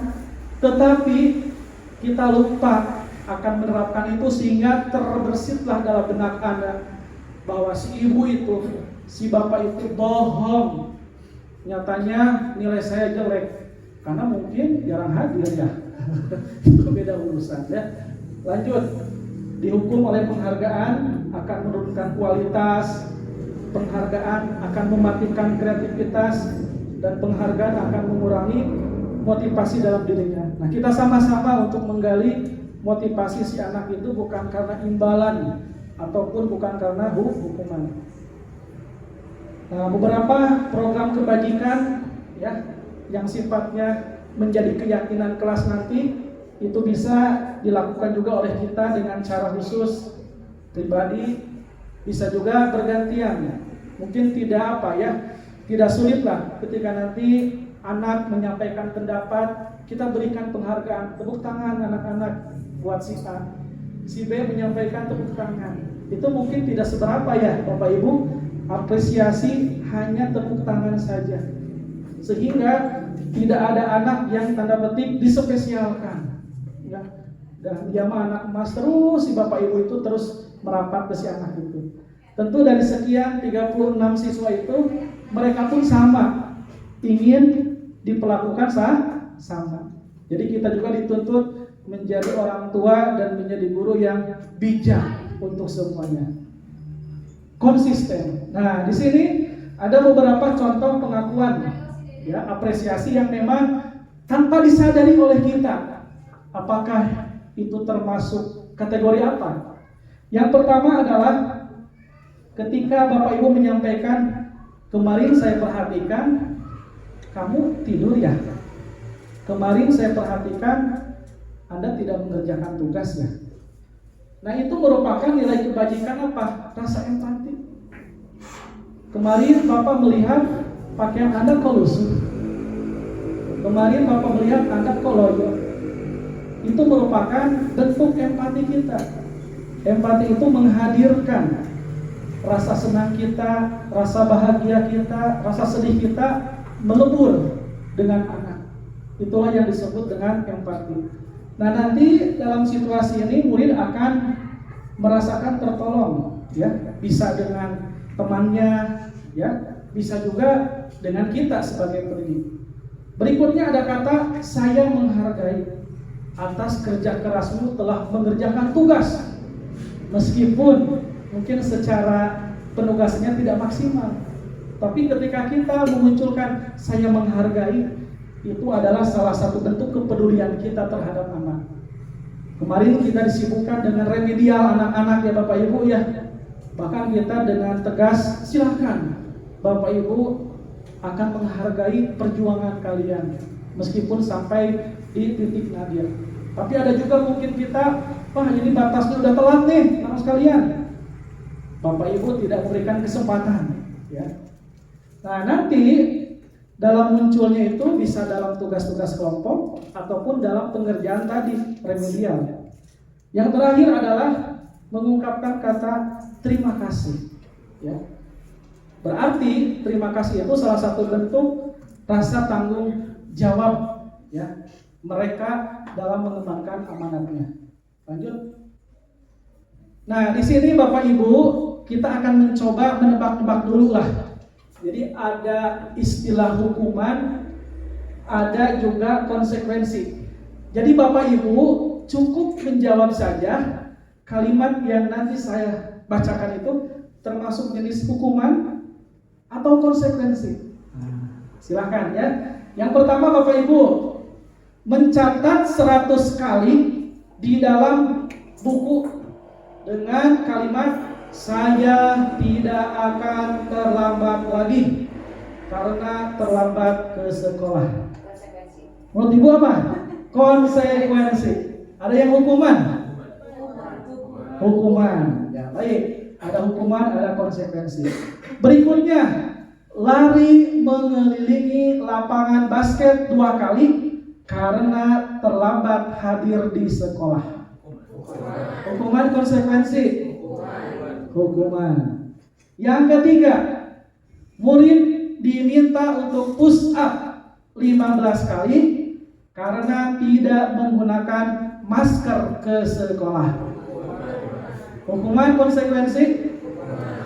tetapi kita lupa akan menerapkan itu sehingga terbersitlah dalam benak anak bahwa si ibu itu, si bapak itu bohong. Nyatanya nilai saya jelek karena mungkin jarang hadir ya. Itu beda urusan ya. Lanjut, dihukum oleh penghargaan akan menurunkan kualitas, penghargaan akan mematikan kreativitas, dan penghargaan akan mengurangi motivasi dalam dirinya. Nah, kita sama-sama untuk menggali motivasi si anak itu bukan karena imbalan ataupun bukan karena hukuman. Nah, beberapa program kebajikan ya yang sifatnya menjadi keyakinan kelas nanti itu bisa dilakukan juga oleh kita dengan cara khusus pribadi, bisa juga bergantian. Mungkin tidak tidak sulit lah ketika nanti anak menyampaikan pendapat, kita berikan penghargaan, tepuk tangan anak-anak buat si A, si B menyampaikan tepuk tangan. Itu mungkin tidak seberapa ya Bapak Ibu, apresiasi hanya tepuk tangan saja, sehingga tidak ada anak yang tanda petik dispesialkan ya. Dan dia mah anak emas terus, si Bapak Ibu itu terus merapat ke si anak itu. Tentu dari sekian 36 siswa itu mereka pun sama, ingin diperlakukan sama. Jadi kita juga dituntut menjadi orang tua dan menjadi guru yang bijak untuk semuanya, konsisten. Nah, di sini ada beberapa contoh pengakuan, ya, apresiasi yang memang tanpa disadari oleh kita. Apakah itu termasuk kategori apa? Yang pertama adalah ketika Bapak Ibu menyampaikan, kemarin saya perhatikan kamu tidur ya. Kemarin saya perhatikan Anda tidak mengerjakan tugasnya. Nah, itu merupakan nilai kebajikan apa? Rasa empati. Kemarin Bapak melihat pakaian Anda kok lusuh. Kemarin Bapak melihat Anda kok loyo. Itu merupakan bentuk empati kita. Empati itu menghadirkan rasa senang kita, rasa bahagia kita, rasa sedih kita melebur dengan anak. Itulah yang disebut dengan empati. Nah, nanti dalam situasi ini murid akan merasakan tertolong, ya, bisa dengan temannya, ya, bisa juga dengan kita sebagai pendidik. Berikutnya ada kata saya menghargai atas kerja kerasmu telah mengerjakan tugas, meskipun mungkin secara penugasannya tidak maksimal. Tapi ketika kita memunculkan saya menghargai, itu adalah salah satu bentuk kepedulian kita terhadap anak. Kemarin kita disibukkan dengan remedial anak-anak ya Bapak Ibu ya. Bahkan kita dengan tegas silakan Bapak Ibu akan menghargai perjuangan kalian meskipun sampai di titik nadir. Tapi ada juga mungkin kita, wah ini batasnya udah telat nih anak sekalian. Bapak Ibu tidak memberikan kesempatan ya. Nah, nanti dalam munculnya itu bisa dalam tugas-tugas kelompok ataupun dalam pengerjaan tadi remedial. Yang terakhir adalah mengungkapkan kata terima kasih. Ya. Berarti terima kasih itu salah satu bentuk rasa tanggung jawab ya mereka dalam mengembangkan amanatnya. Lanjut. Nah, di sini Bapak Ibu kita akan mencoba menebak-nebak dulu lah Jadi ada istilah hukuman, ada juga konsekuensi. Jadi Bapak Ibu cukup menjawab saja kalimat yang nanti saya bacakan itu termasuk jenis hukuman atau konsekuensi. Silahkan ya. Yang pertama Bapak Ibu mencatat 100 kali di dalam buku dengan kalimat saya tidak akan terlambat lagi karena terlambat ke sekolah. Menurut Ibu apa? Konsekuensi. Ada yang hukuman? Hukuman. Ya, baik. Ada hukuman, ada konsekuensi. Berikutnya, lari mengelilingi lapangan basket 2 kali karena terlambat hadir di sekolah. Hukuman, konsekuensi. Hukuman. Yang ketiga, murid diminta untuk push up 15 kali karena tidak menggunakan masker ke sekolah. Hukuman, konsekuensi.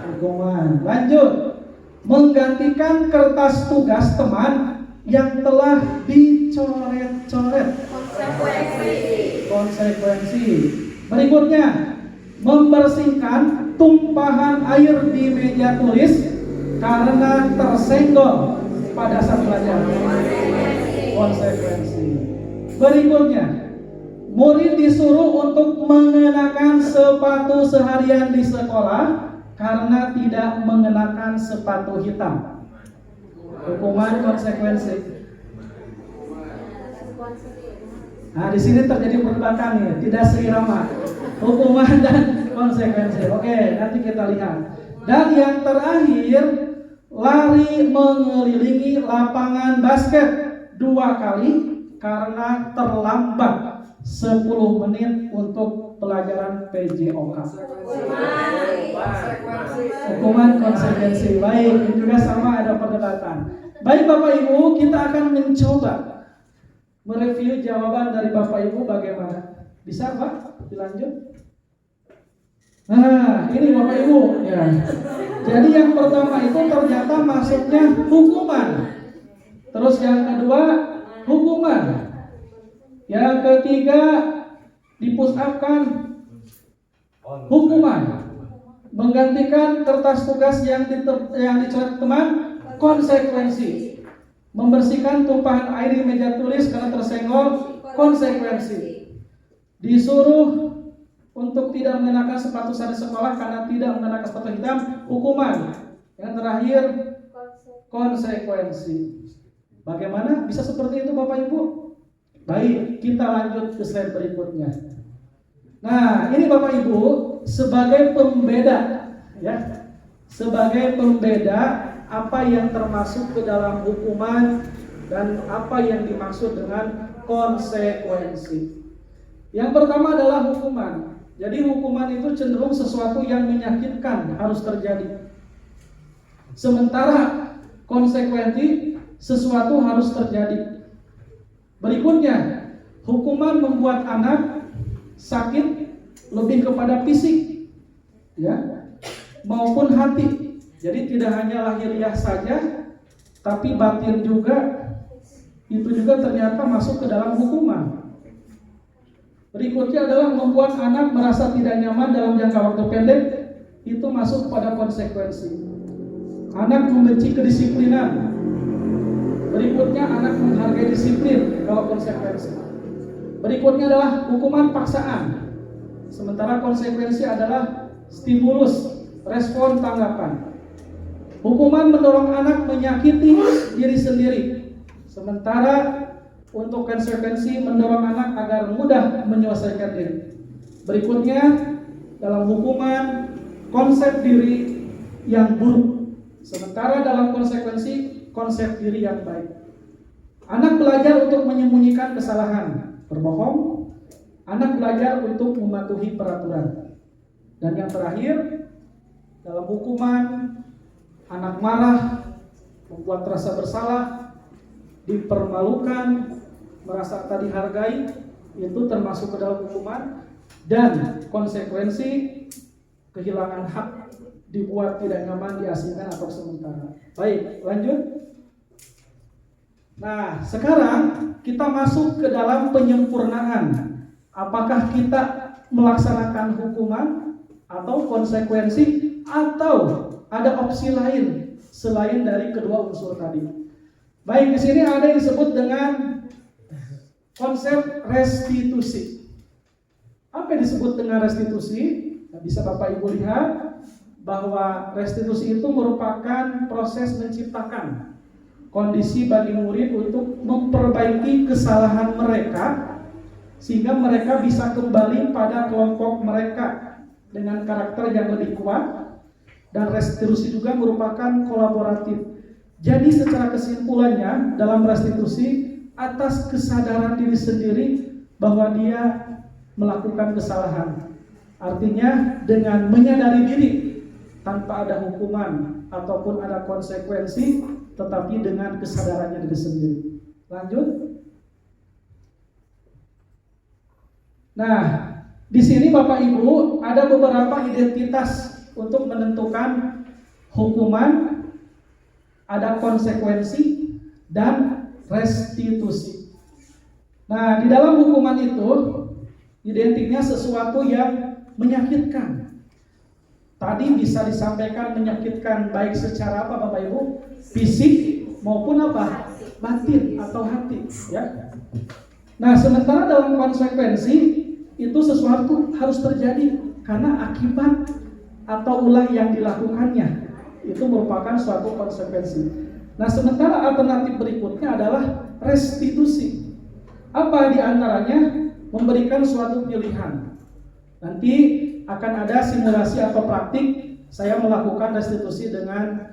Hukuman. Lanjut, menggantikan kertas tugas teman yang telah dicoret-coret. Konsekuensi. Berikutnya, membersihkan tumpahan air di meja tulis karena tersenggol pada saat belajar. Konsekuensi. Berikutnya, murid disuruh untuk mengenakan sepatu seharian di sekolah karena tidak mengenakan sepatu hitam. Hukuman, konsekuensi. Nah, di sini terjadi perdebatan nih, tidak seirama. Hukuman dan konsekuensi. Oke, nanti kita lihat. Dan yang terakhir, lari mengelilingi lapangan basket 2 kali karena terlambat 10 menit untuk pelajaran PJOK. Hukuman, konsekuensi. Baik, ini juga sama ada perdebatan. Baik Bapak Ibu, kita akan mencoba mereview jawaban dari Bapak Ibu bagaimana. Bisa Pak? Dilanjut. Nah, ini Bapak Ibu ya. Jadi yang pertama itu ternyata maksudnya hukuman. Terus yang kedua hukuman. Yang ketiga di-push up-kan hukuman. Menggantikan kertas tugas yang dicoret teman, konsekuensi. Membersihkan tumpahan air di meja tulis karena tersenggol, konsekuensi. Disuruh untuk tidak mengenakan sepatu sehari sekolah karena tidak mengenakan sepatu hitam, hukuman. Yang terakhir, konsekuensi. Bagaimana bisa seperti itu Bapak Ibu? Baik, kita lanjut ke slide berikutnya. Nah, ini Bapak Ibu sebagai pembeda ya. Sebagai pembeda apa yang termasuk ke dalam hukuman dan apa yang dimaksud dengan konsekuensi. Yang pertama adalah hukuman. Jadi hukuman itu cenderung sesuatu yang menyakitkan harus terjadi. Sementara konsekuensi sesuatu harus terjadi. Berikutnya, hukuman membuat anak sakit lebih kepada fisik ya, maupun hati. Jadi tidak hanya lahiriah saja, tapi batin juga, itu juga ternyata masuk ke dalam hukuman. Berikutnya adalah membuat anak merasa tidak nyaman dalam jangka waktu pendek, itu masuk pada konsekuensi. Anak membenci kedisiplinan. Berikutnya anak menghargai disiplin kalau konsekuensi. Berikutnya adalah hukuman paksaan. Sementara konsekuensi adalah stimulus, respon tanggapan. Hukuman mendorong anak menyakiti diri sendiri. Sementara untuk konsekuensi mendorong anak agar mudah menyelesaikan diri. Berikutnya dalam hukuman konsep diri yang buruk. Sementara dalam konsekuensi konsep diri yang baik. Anak belajar untuk menyembunyikan kesalahan, berbohong. Anak belajar untuk mematuhi peraturan. Dan yang terakhir dalam hukuman, anak marah, membuat rasa bersalah, dipermalukan, merasa tak dihargai, itu termasuk ke dalam hukuman. Dan konsekuensi kehilangan hak dibuat tidak nyaman, diasingkan atau sementara. Baik, lanjut. Nah, sekarang kita masuk ke dalam penyempurnaan. Apakah kita melaksanakan hukuman atau konsekuensi atau ada opsi lain selain dari kedua unsur tadi? Baik, di sini ada yang disebut dengan konsep restitusi. Apa yang disebut dengan restitusi? Nah, bisa Bapak Ibu lihat bahwa restitusi itu merupakan proses menciptakan kondisi bagi murid untuk memperbaiki kesalahan mereka sehingga mereka bisa kembali pada kelompok mereka dengan karakter yang lebih kuat. Dan restitusi juga merupakan kolaboratif. Jadi secara kesimpulannya dalam restitusi atas kesadaran diri sendiri bahwa dia melakukan kesalahan. Artinya dengan menyadari diri tanpa ada hukuman ataupun ada konsekuensi, tetapi dengan kesadarannya diri sendiri. Lanjut. Nah, di sini Bapak Ibu ada beberapa identitas untuk menentukan hukuman, ada konsekuensi dan restitusi. Nah, di dalam hukuman itu identiknya sesuatu yang menyakitkan. Tadi bisa disampaikan menyakitkan baik secara apa Bapak Ibu? Fisik maupun apa? Batin atau hati, ya. Nah, sementara dalam konsekuensi itu sesuatu harus terjadi karena akibat atau ulah yang dilakukannya. Itu merupakan suatu konsekuensi. Nah, sementara alternatif berikutnya adalah restitusi. Apa di antaranya? Memberikan suatu pilihan. Nanti akan ada simulasi atau praktik saya melakukan restitusi dengan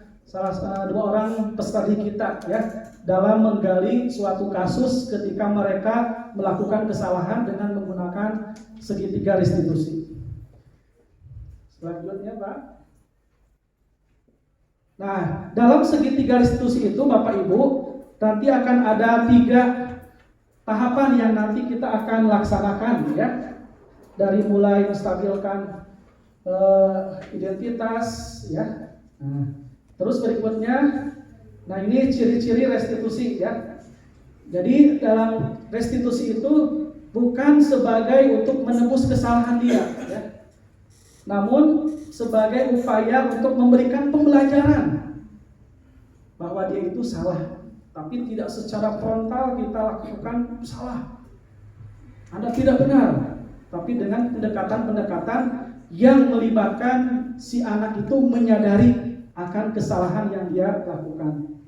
dua orang peserta kita, ya, dalam menggali suatu kasus ketika mereka melakukan kesalahan dengan menggunakan segitiga restitusi. Selanjutnya, Pak. Nah, dalam segitiga restitusi itu Bapak Ibu nanti akan ada 3 tahapan yang nanti kita akan laksanakan, ya. Dari mulai menstabilkan identitas, ya. Nah, terus berikutnya, nah ini ciri-ciri restitusi, ya. Jadi dalam restitusi itu bukan sebagai untuk menebus kesalahan dia, ya, namun sebagai upaya untuk memberikan pembelajaran bahwa dia itu salah, tapi tidak secara frontal kita lakukan salah, Anda tidak benar, tapi dengan pendekatan-pendekatan yang melibatkan si anak itu menyadari akan kesalahan yang dia lakukan,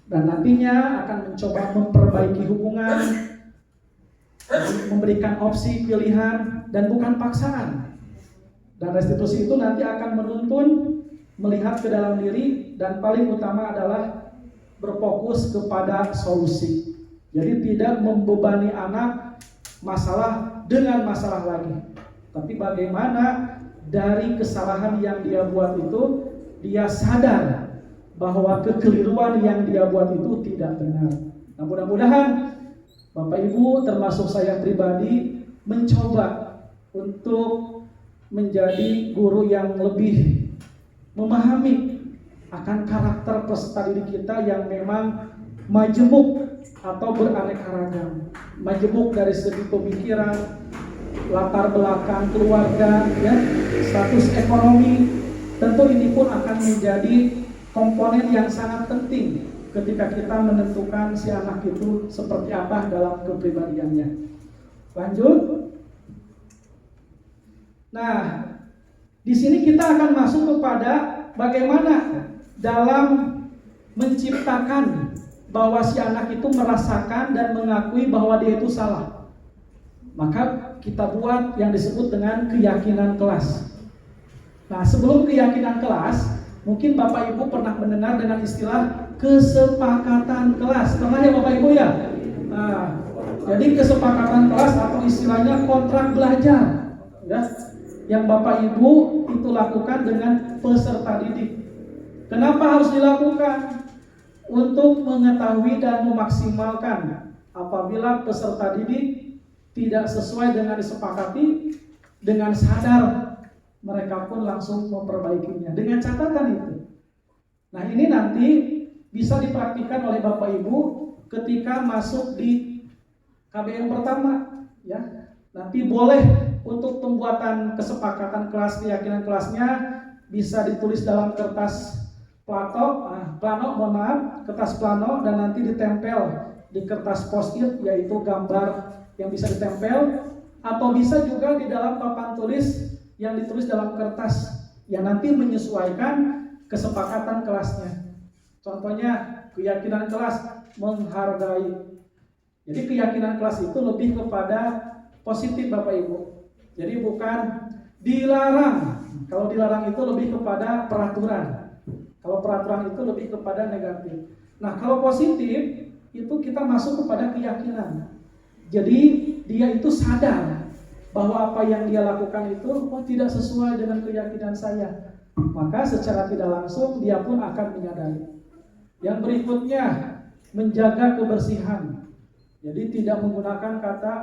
dan nantinya akan mencoba memperbaiki hubungan, memberikan opsi pilihan dan bukan paksaan. Dan restitusi itu nanti akan menuntun melihat ke dalam diri dan paling utama adalah berfokus kepada solusi. Jadi tidak membebani anak masalah dengan masalah lagi, tapi bagaimana dari kesalahan yang dia buat itu dia sadar bahwa kekeliruan yang dia buat itu tidak benar. Nah, mudah-mudahan Bapak Ibu termasuk saya pribadi mencoba untuk menjadi guru yang lebih memahami akan karakter peserta didik kita yang memang majemuk atau beraneka ragam. Majemuk dari segi pemikiran, latar belakang keluarga, ya, status ekonomi. Tentu ini pun akan menjadi komponen yang sangat penting ketika kita menentukan si anak itu seperti apa dalam kepribadiannya. Lanjut. Nah, di sini kita akan masuk kepada bagaimana dalam menciptakan bahwa si anak itu merasakan dan mengakui bahwa dia itu salah. Maka kita buat yang disebut dengan keyakinan kelas. Nah, sebelum keyakinan kelas, mungkin Bapak Ibu pernah mendengar dengan istilah kesepakatan kelas. Pernah ya Bapak Ibu ya? Nah, jadi kesepakatan kelas atau istilahnya kontrak belajar, ya, yang Bapak Ibu itu lakukan dengan peserta didik. Kenapa harus dilakukan? Untuk mengetahui dan memaksimalkan apabila peserta didik tidak sesuai dengan disepakati, dengan sadar mereka pun langsung memperbaikinya dengan catatan itu. Nah, ini nanti bisa dipraktikkan oleh Bapak Ibu ketika masuk di KBM pertama, ya. Nanti boleh untuk pembuatan kesepakatan kelas, keyakinan kelasnya bisa ditulis dalam kertas kertas plano, dan nanti ditempel di kertas post-it, yaitu gambar yang bisa ditempel, atau bisa juga di dalam papan tulis yang ditulis dalam kertas yang nanti menyesuaikan kesepakatan kelasnya. Contohnya keyakinan kelas menghargai. Jadi keyakinan kelas itu lebih kepada positif Bapak Ibu. Jadi bukan dilarang. Kalau dilarang itu lebih kepada peraturan. Kalau peraturan itu lebih kepada negatif. Nah, kalau positif itu kita masuk kepada keyakinan. Jadi dia itu sadar bahwa apa yang dia lakukan itu tidak sesuai dengan keyakinan saya. Maka secara tidak langsung dia pun akan menyadari. Yang berikutnya, menjaga kebersihan. Jadi tidak menggunakan kata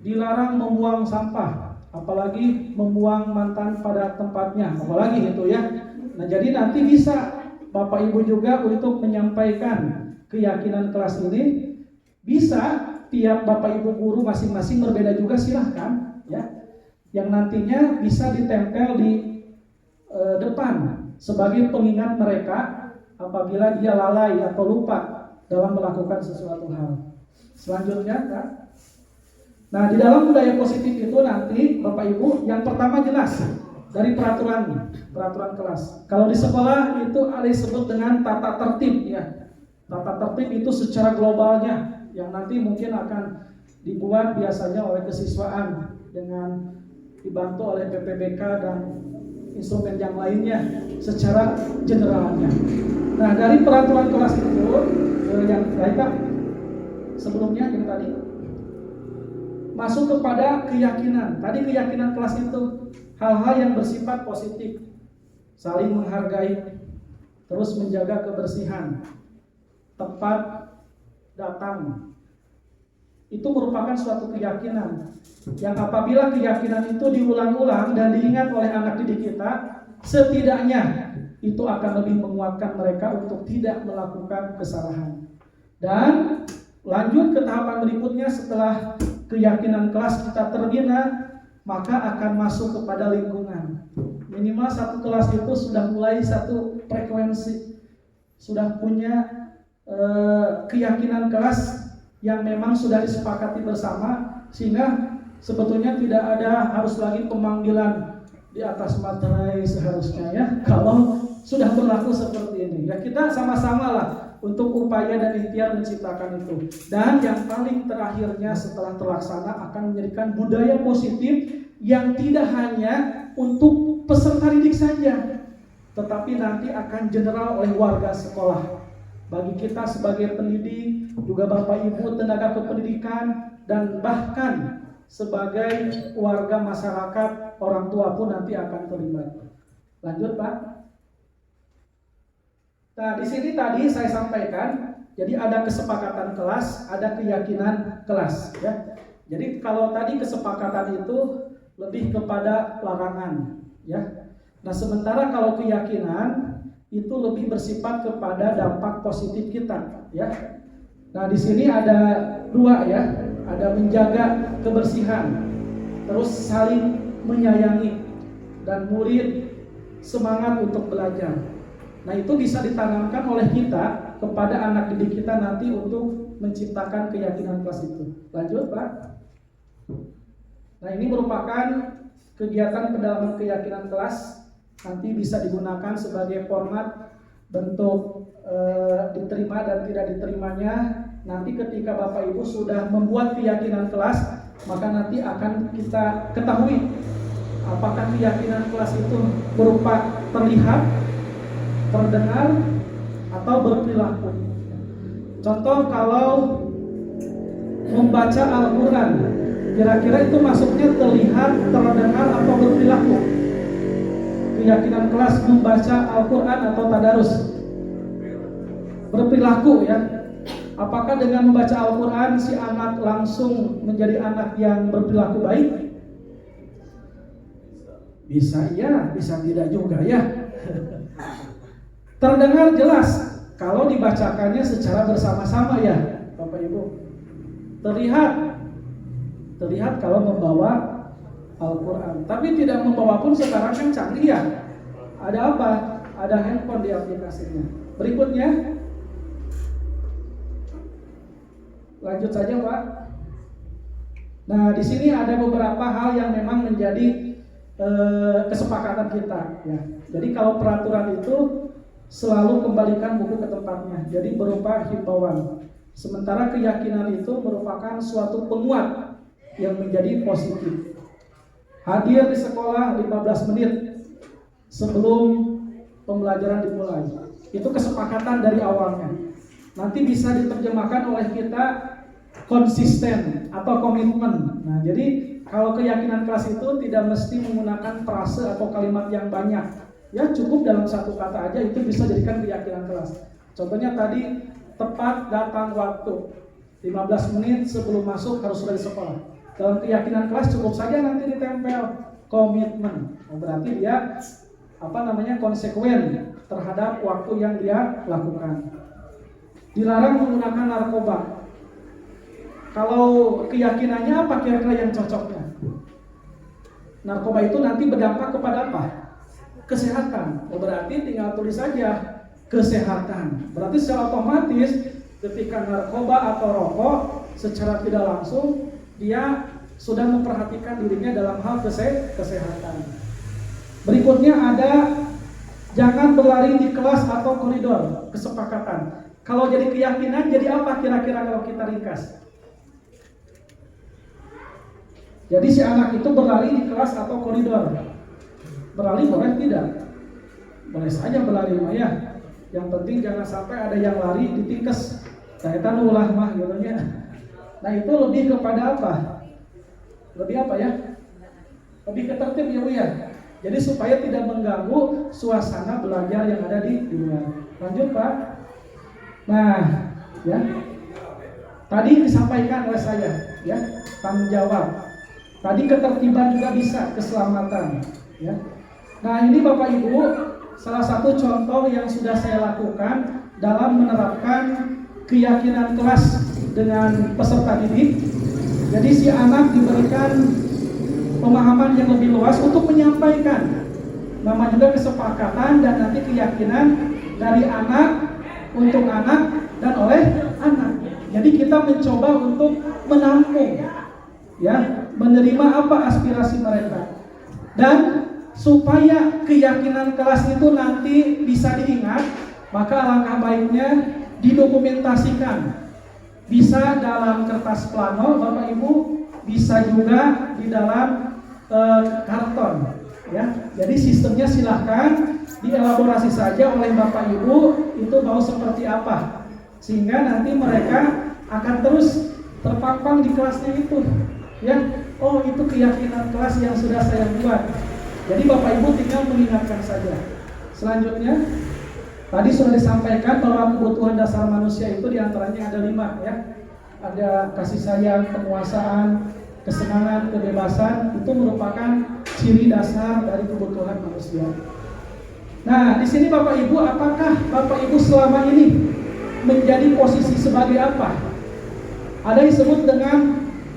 dilarang membuang sampah, apalagi membuang mantan pada tempatnya, apalagi itu ya. Nah, jadi nanti bisa Bapak Ibu juga untuk menyampaikan keyakinan kelas ini, bisa tiap Bapak Ibu guru masing-masing berbeda juga, silahkan ya. Yang nantinya bisa ditempel di depan sebagai pengingat mereka apabila dia lalai atau lupa dalam melakukan sesuatu hal. Selanjutnya, Kak. Nah, di dalam budaya positif itu nanti Bapak Ibu yang pertama jelas dari peraturan kelas. Kalau di sekolah itu ada disebut dengan tata tertib ya. Tata tertib itu secara globalnya yang nanti mungkin akan dibuat biasanya oleh kesiswaan dengan dibantu oleh PPBK dan instrumen yang lainnya secara generalnya. Nah, dari peraturan kelas itu yang baik sebelumnya yang tadi masuk kepada keyakinan. Tadi keyakinan kelas itu hal-hal yang bersifat positif, saling menghargai, terus menjaga kebersihan, tepat datang. Itu merupakan suatu keyakinan yang apabila keyakinan itu diulang-ulang dan diingat oleh anak didik kita, setidaknya itu akan lebih menguatkan mereka untuk tidak melakukan kesalahan. Dan lanjut ke tahapan berikutnya, setelah keyakinan kelas kita terbina, maka akan masuk kepada lingkungan. Minimal satu kelas itu sudah mulai satu frekuensi, sudah punya keyakinan kelas yang memang sudah disepakati bersama, sehingga sebetulnya tidak ada harus lagi pemanggilan di atas materai seharusnya ya. Kalau sudah berlaku seperti ini ya, kita sama-sama lah untuk upaya dan ikhtiar menciptakan itu. Dan yang paling terakhirnya setelah terlaksana akan menjadikan budaya positif yang tidak hanya untuk peserta didik saja, tetapi nanti akan general oleh warga sekolah. Bagi kita sebagai pendidik, juga Bapak Ibu tenaga kependidikan, dan bahkan sebagai warga masyarakat, orang tua pun nanti akan terlibat. Lanjut Pak. Nah, di sini tadi saya sampaikan, jadi ada kesepakatan kelas, ada keyakinan kelas ya. Jadi kalau tadi kesepakatan itu lebih kepada larangan ya. Nah, sementara kalau keyakinan itu lebih bersifat kepada dampak positif kita ya. Nah, di sini ada dua ya, ada menjaga kebersihan, terus saling menyayangi, dan murid semangat untuk belajar. Nah, itu bisa ditanamkan oleh kita kepada anak didik kita nanti untuk menciptakan keyakinan kelas itu. Lanjut Pak. Nah, ini merupakan kegiatan pendalaman keyakinan kelas, nanti bisa digunakan sebagai format bentuk diterima dan tidak diterimanya. Nanti ketika Bapak Ibu sudah membuat keyakinan kelas, maka nanti akan kita ketahui apakah keyakinan kelas itu berupa terlihat, terdengar, atau berperilaku. Contoh kalau membaca Al-Quran, kira-kira itu masuknya terlihat, terdengar, atau berperilaku. Keyakinan kelas membaca Al-Quran atau tadarus, berperilaku ya. Apakah dengan membaca Al-Quran si anak langsung menjadi anak yang berperilaku baik? Bisa iya, bisa tidak juga ya. Terdengar jelas kalau dibacakannya secara bersama-sama ya, Bapak Ibu. Terlihat kalau membawa Al-Quran. Tapi tidak membawa pun sekarang kan canggih ya. Ada apa? Ada handphone di aplikasinya. Berikutnya, lanjut saja Pak. Nah, di sini ada beberapa hal yang memang menjadi kesepakatan kita. Ya. Jadi kalau peraturan itu selalu kembalikan buku ke tempatnya. Jadi berupa himbauan. Sementara keyakinan itu merupakan suatu penguat yang menjadi positif. Hadir di sekolah 15 menit sebelum pembelajaran dimulai. Itu kesepakatan dari awalnya. Nanti bisa diterjemahkan oleh kita konsisten atau komitmen. Nah, jadi kalau keyakinan kelas itu tidak mesti menggunakan frase atau kalimat yang banyak. Ya, cukup dalam satu kata aja itu bisa jadikan keyakinan kelas. Contohnya tadi, tepat datang waktu. 15 menit sebelum masuk harus sudah di sekolah. Dalam keyakinan kelas cukup saja nanti ditempel komitmen. Berarti dia konsekuen terhadap waktu yang dia lakukan. Dilarang menggunakan narkoba. Kalau keyakinannya apa kira-kira yang cocoknya? Narkoba itu nanti berdampak kepada apa? Kesehatan. Berarti tinggal tulis saja kesehatan. Berarti secara otomatis ketika narkoba atau rokok secara tidak langsung dia sudah memperhatikan dirinya dalam hal kesehatan. Berikutnya ada jangan berlari di kelas atau koridor. Kesepakatan. Kalau jadi keyakinan jadi apa kira-kira kalau kita ringkas? Jadi si anak itu berlari di kelas atau koridor. Berlari boleh tidak? Boleh saja berlari ya. Yang penting jangan sampai ada yang lari ditingkes. Kaitan ulah mah gitu nya. Nah, itu lebih kepada apa? Lebih apa ya? Lebih ke tertib ya Bu ya. Jadi supaya tidak mengganggu suasana belajar yang ada di luar. Lanjut Pak. Nah, ya. Tadi disampaikan oleh saya, ya, tanggung jawab. Tadi ketertiban juga bisa, keselamatan, ya. Nah, ini Bapak Ibu, salah satu contoh yang sudah saya lakukan dalam menerapkan keyakinan kelas dengan peserta didik. Jadi si anak diberikan pemahaman yang lebih luas untuk menyampaikan. Nama juga kesepakatan dan nanti keyakinan dari anak untuk anak dan oleh anak. Jadi kita mencoba untuk menampung, ya, menerima apa aspirasi mereka. Dan supaya keyakinan kelas itu nanti bisa diingat, maka alangkah baiknya didokumentasikan. Bisa dalam kertas plano Bapak Ibu, bisa juga di dalam karton, ya. Jadi sistemnya silahkan dielaborasi saja oleh Bapak Ibu itu mau seperti apa, sehingga nanti mereka akan terus terpampang di kelasnya itu, ya. Oh, itu keyakinan kelas yang sudah saya buat. Jadi Bapak Ibu tinggal mengingatkan saja. Selanjutnya, tadi sudah disampaikan bahwa kebutuhan dasar manusia itu diantaranya ada 5, ya. Ada kasih sayang, penguasaan, kesenangan, kebebasan. Itu merupakan ciri dasar dari kebutuhan manusia. Nah, di sini Bapak Ibu, apakah Bapak Ibu selama ini menjadi posisi sebagai apa? Ada yang disebut dengan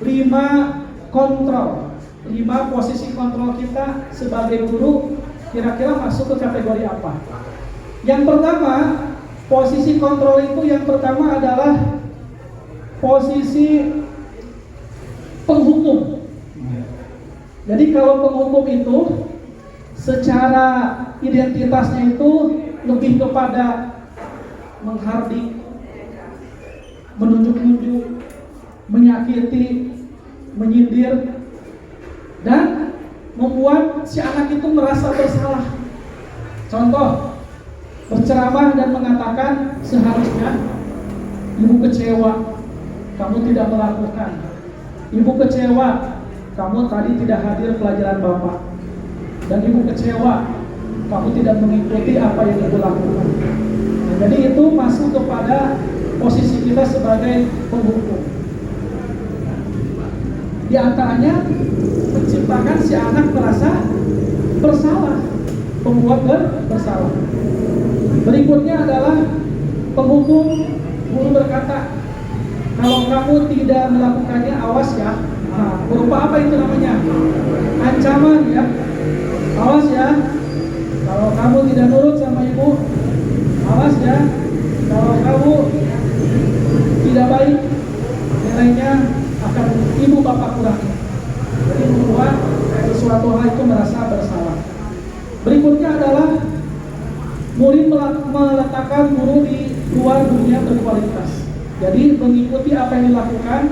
5 kontrol. 5 posisi kontrol kita sebagai guru kira-kira masuk ke kategori apa? Yang pertama, posisi kontrol itu yang pertama adalah posisi penghukum. Jadi kalau penghukum itu secara identitasnya itu lebih kepada menghardik, menunjuk-nunjuk, menyakiti, menyindir, dan membuat si anak itu merasa bersalah. Contoh, berceramah dan mengatakan seharusnya ibu kecewa kamu tidak melakukan, ibu kecewa kamu tadi tidak hadir pelajaran Bapak, dan ibu kecewa kamu tidak mengikuti apa yang ibu lakukan. Nah, jadi itu masuk kepada posisi kita sebagai penghukum. Di antaranya menciptakan si anak merasa bersalah, pembuat bersalah. Berikutnya adalah penghukum. Guru berkata, kalau kamu tidak melakukannya, awas ya. Nah, berupa apa itu namanya? Ancaman ya. Awas ya. Kalau kamu tidak nurut sama ibu, awas ya. Kalau kamu tidak baik, nilainya akan ibu bapak kurangi. Jadi membuat sesuatu hal itu merasa bersalah. Berikutnya adalah murid meletakkan guru di luar dunia berkualitas. Jadi mengikuti apa yang dilakukan,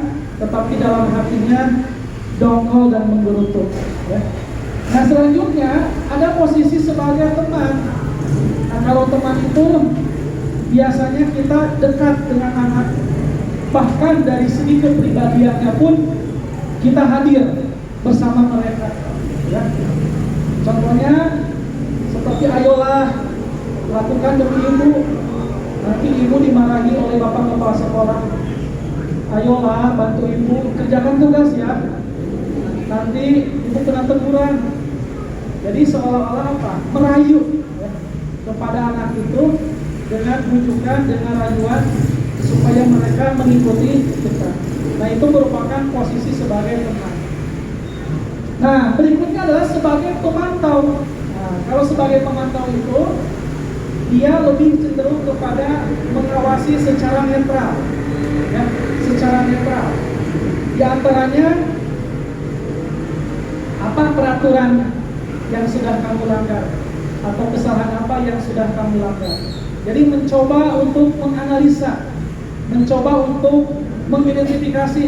tetapi dalam hatinya dongkol dan menggerutu. Ya. Nah selanjutnya ada posisi sebagai teman. Nah kalau teman itu biasanya kita dekat dengan anak, bahkan dari segi kepribadiannya pun kita hadir bersama mereka. Ya. Contohnya seperti ayolah lakukan demi ibu. Nanti ibu dimarahi oleh bapak kepala sekolah. Ayolah bantu ibu kerjakan tugas ya. Nanti ibu kena teguran. Jadi seolah-olah apa? Merayu ya, kepada anak itu dengan bujukan, dengan rayuan supaya mereka mengikuti kita. Nah itu merupakan posisi sebagai teman. Nah berikutnya adalah sebagai pemantau. Nah kalau sebagai pemantau itu dia lebih cenderung kepada mengawasi secara netral, ya, secara netral. Di antaranya apa peraturan yang sudah kamu langgar atau kesalahan apa yang sudah kamu langgar. Jadi mencoba untuk menganalisa, mencoba untuk mengidentifikasi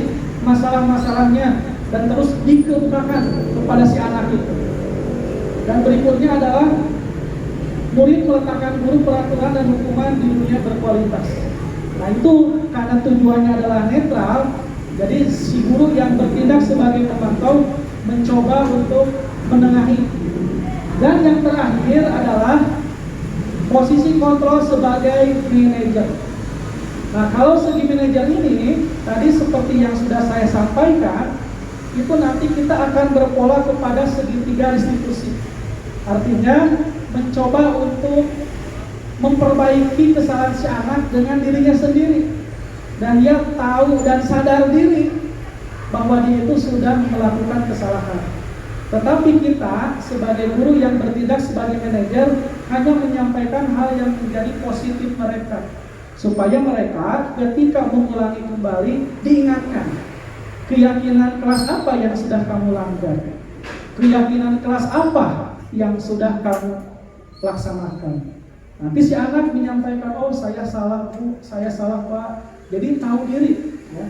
masalah-masalahnya dan terus dikemukakan kepada si anak itu. Dan berikutnya adalah murid meletakkan guru peraturan dan hukuman di dunia berkualitas. Nah itu karena tujuannya adalah netral, jadi si guru yang bertindak sebagai pemantau mencoba untuk menengahi. Dan yang terakhir adalah posisi kontrol sebagai manajer. Nah kalau segi manajer ini tadi seperti yang sudah saya sampaikan, itu nanti kita akan berpola kepada segitiga restitusi. Artinya mencoba untuk memperbaiki kesalahan si anak dengan dirinya sendiri, dan dia tahu dan sadar diri bahwa dia itu sudah melakukan kesalahan. Tetapi kita sebagai guru yang bertindak sebagai manajer hanya menyampaikan hal yang menjadi positif mereka, supaya mereka ketika mengulangi kembali diingatkan keyakinan kelas apa yang sudah kamu langgar, keyakinan kelas apa yang sudah kamu laksanakan. Nanti si anak menyampaikan, oh saya salah bu, saya salah pak. Jadi tahu diri ya.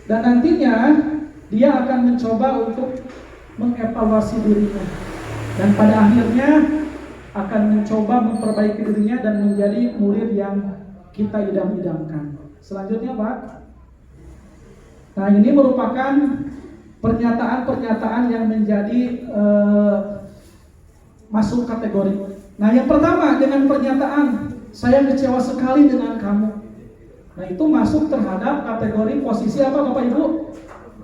Dan nantinya dia akan mencoba untuk mengevaluasi dirinya, dan pada akhirnya akan mencoba memperbaiki dirinya dan menjadi murid yang kita idam-idamkan. Selanjutnya Pak, nah ini merupakan pernyataan-pernyataan yang menjadi masuk kategori. Nah yang pertama dengan pernyataan saya kecewa sekali dengan kamu. Nah itu masuk terhadap kategori posisi apa Bapak Ibu?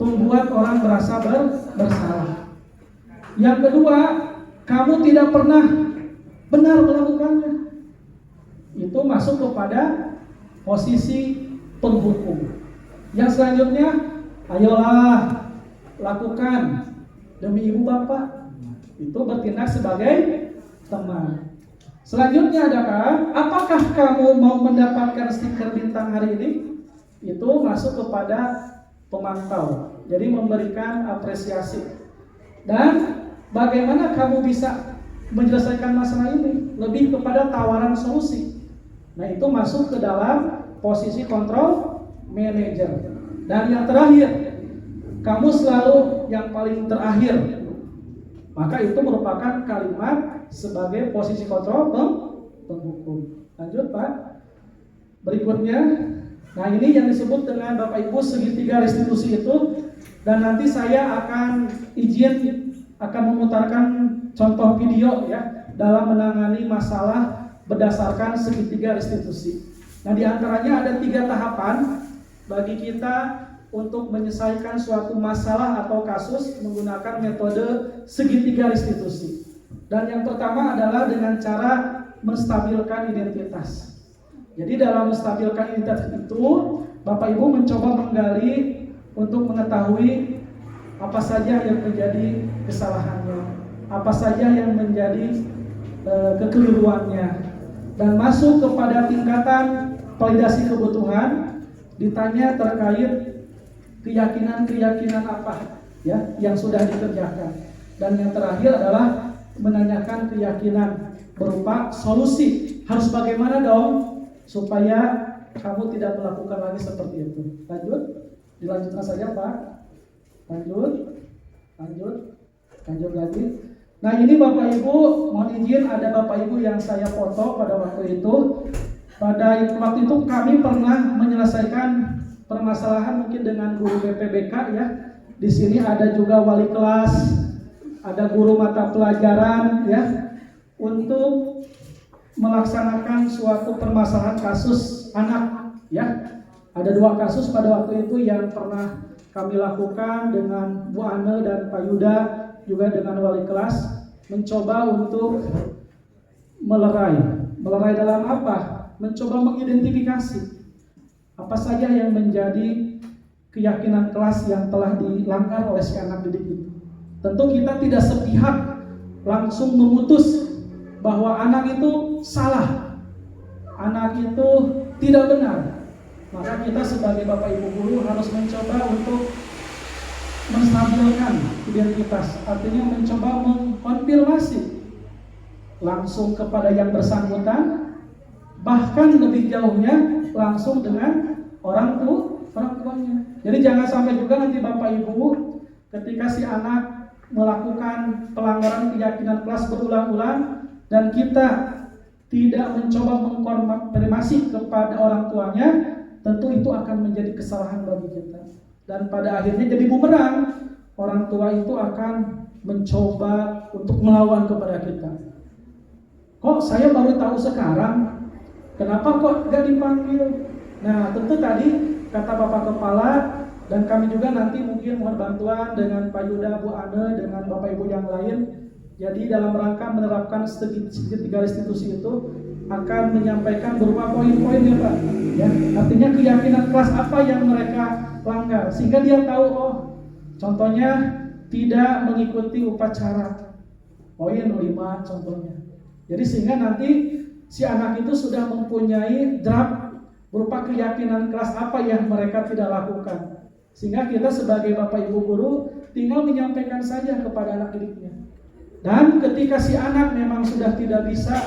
Membuat orang merasa bersalah. Yang kedua, kamu tidak pernah benar melakukannya. Itu masuk kepada posisi penghukum. Yang selanjutnya, ayolah lakukan demi ibu bapak. Itu bertindak sebagai teman. Selanjutnya apakah kamu mau mendapatkan stiker bintang hari ini? Itu masuk kepada pemantau. Jadi memberikan apresiasi. Dan bagaimana kamu bisa menyelesaikan masalah ini? Lebih kepada tawaran solusi. Nah itu masuk ke dalam posisi kontrol manager. Dan yang terakhir, kamu selalu yang paling terakhir. Maka itu merupakan kalimat sebagai posisi kontrol penghukum. Lanjut Pak. Berikutnya, nah ini yang disebut dengan Bapak Ibu segitiga restitusi itu. Dan nanti saya akan akan memutarkan contoh video ya dalam menangani masalah berdasarkan segitiga restitusi. Nah di antaranya ada 3 tahapan bagi kita untuk menyelesaikan suatu masalah atau kasus menggunakan metode segitiga restitusi. Dan yang pertama adalah dengan cara menstabilkan identitas. Jadi dalam menstabilkan identitas itu, Bapak Ibu mencoba menggali untuk mengetahui apa saja yang menjadi kesalahannya, apa saja yang menjadi kekeliruannya, dan masuk kepada tingkatan validasi kebutuhan, ditanya terkait keyakinan-keyakinan apa ya yang sudah dikerjakan, dan yang terakhir adalah menanyakan keyakinan berupa solusi. Harus bagaimana dong supaya kamu tidak melakukan lagi seperti itu. Dilanjutkan saja Pak. Lanjut lagi. Nah ini Bapak Ibu, mohon izin ada Bapak Ibu yang saya foto pada waktu itu. Pada waktu itu kami pernah menyelesaikan permasalahan mungkin dengan guru BPBK ya. Di sini ada juga wali kelas, ada guru mata pelajaran ya, untuk melaksanakan suatu permasalahan kasus anak ya. Ada 2 kasus pada waktu itu yang pernah kami lakukan dengan Bu Ane dan Pak Yuda, juga dengan wali kelas, mencoba untuk melerai dalam apa? Mencoba mengidentifikasi apa saja yang menjadi keyakinan kelas yang telah dilanggar oleh si anak didik itu. Tentu kita tidak sepihak langsung memutus bahwa anak itu salah, anak itu tidak benar. Maka kita sebagai Bapak Ibu guru harus mencoba untuk menstabilkan identitas, artinya mencoba mengkonfirmasi langsung kepada yang bersangkutan, bahkan lebih jauhnya langsung dengan orang tuanya. Jadi jangan sampai juga nanti Bapak Ibu ketika si anak melakukan pelanggaran keyakinan kelas berulang-ulang dan kita tidak mencoba mengkonfirmasi kepada orang tuanya, tentu itu akan menjadi kesalahan bagi kita. Dan pada akhirnya jadi bumerang. Orang tua itu akan mencoba untuk melawan kepada kita. Kok saya baru tahu sekarang? Kenapa kok gak dipanggil? Nah tentu tadi kata Bapak Kepala, dan kami juga nanti mungkin mohon bantuan dengan Pak Yuda, Bu Ane, dengan Bapak Ibu yang lain. Jadi dalam rangka menerapkan segitiga restitusi itu akan menyampaikan berupa poin-poin ya Pak ya, artinya keyakinan kelas apa yang mereka langgar, sehingga dia tahu, oh contohnya tidak mengikuti upacara, poin 5 contohnya. Jadi sehingga nanti si anak itu sudah mempunyai draft berupa keyakinan kelas apa yang mereka tidak lakukan, sehingga kita sebagai Bapak Ibu guru tinggal menyampaikan saja kepada anak didiknya. Dan ketika si anak memang sudah tidak bisa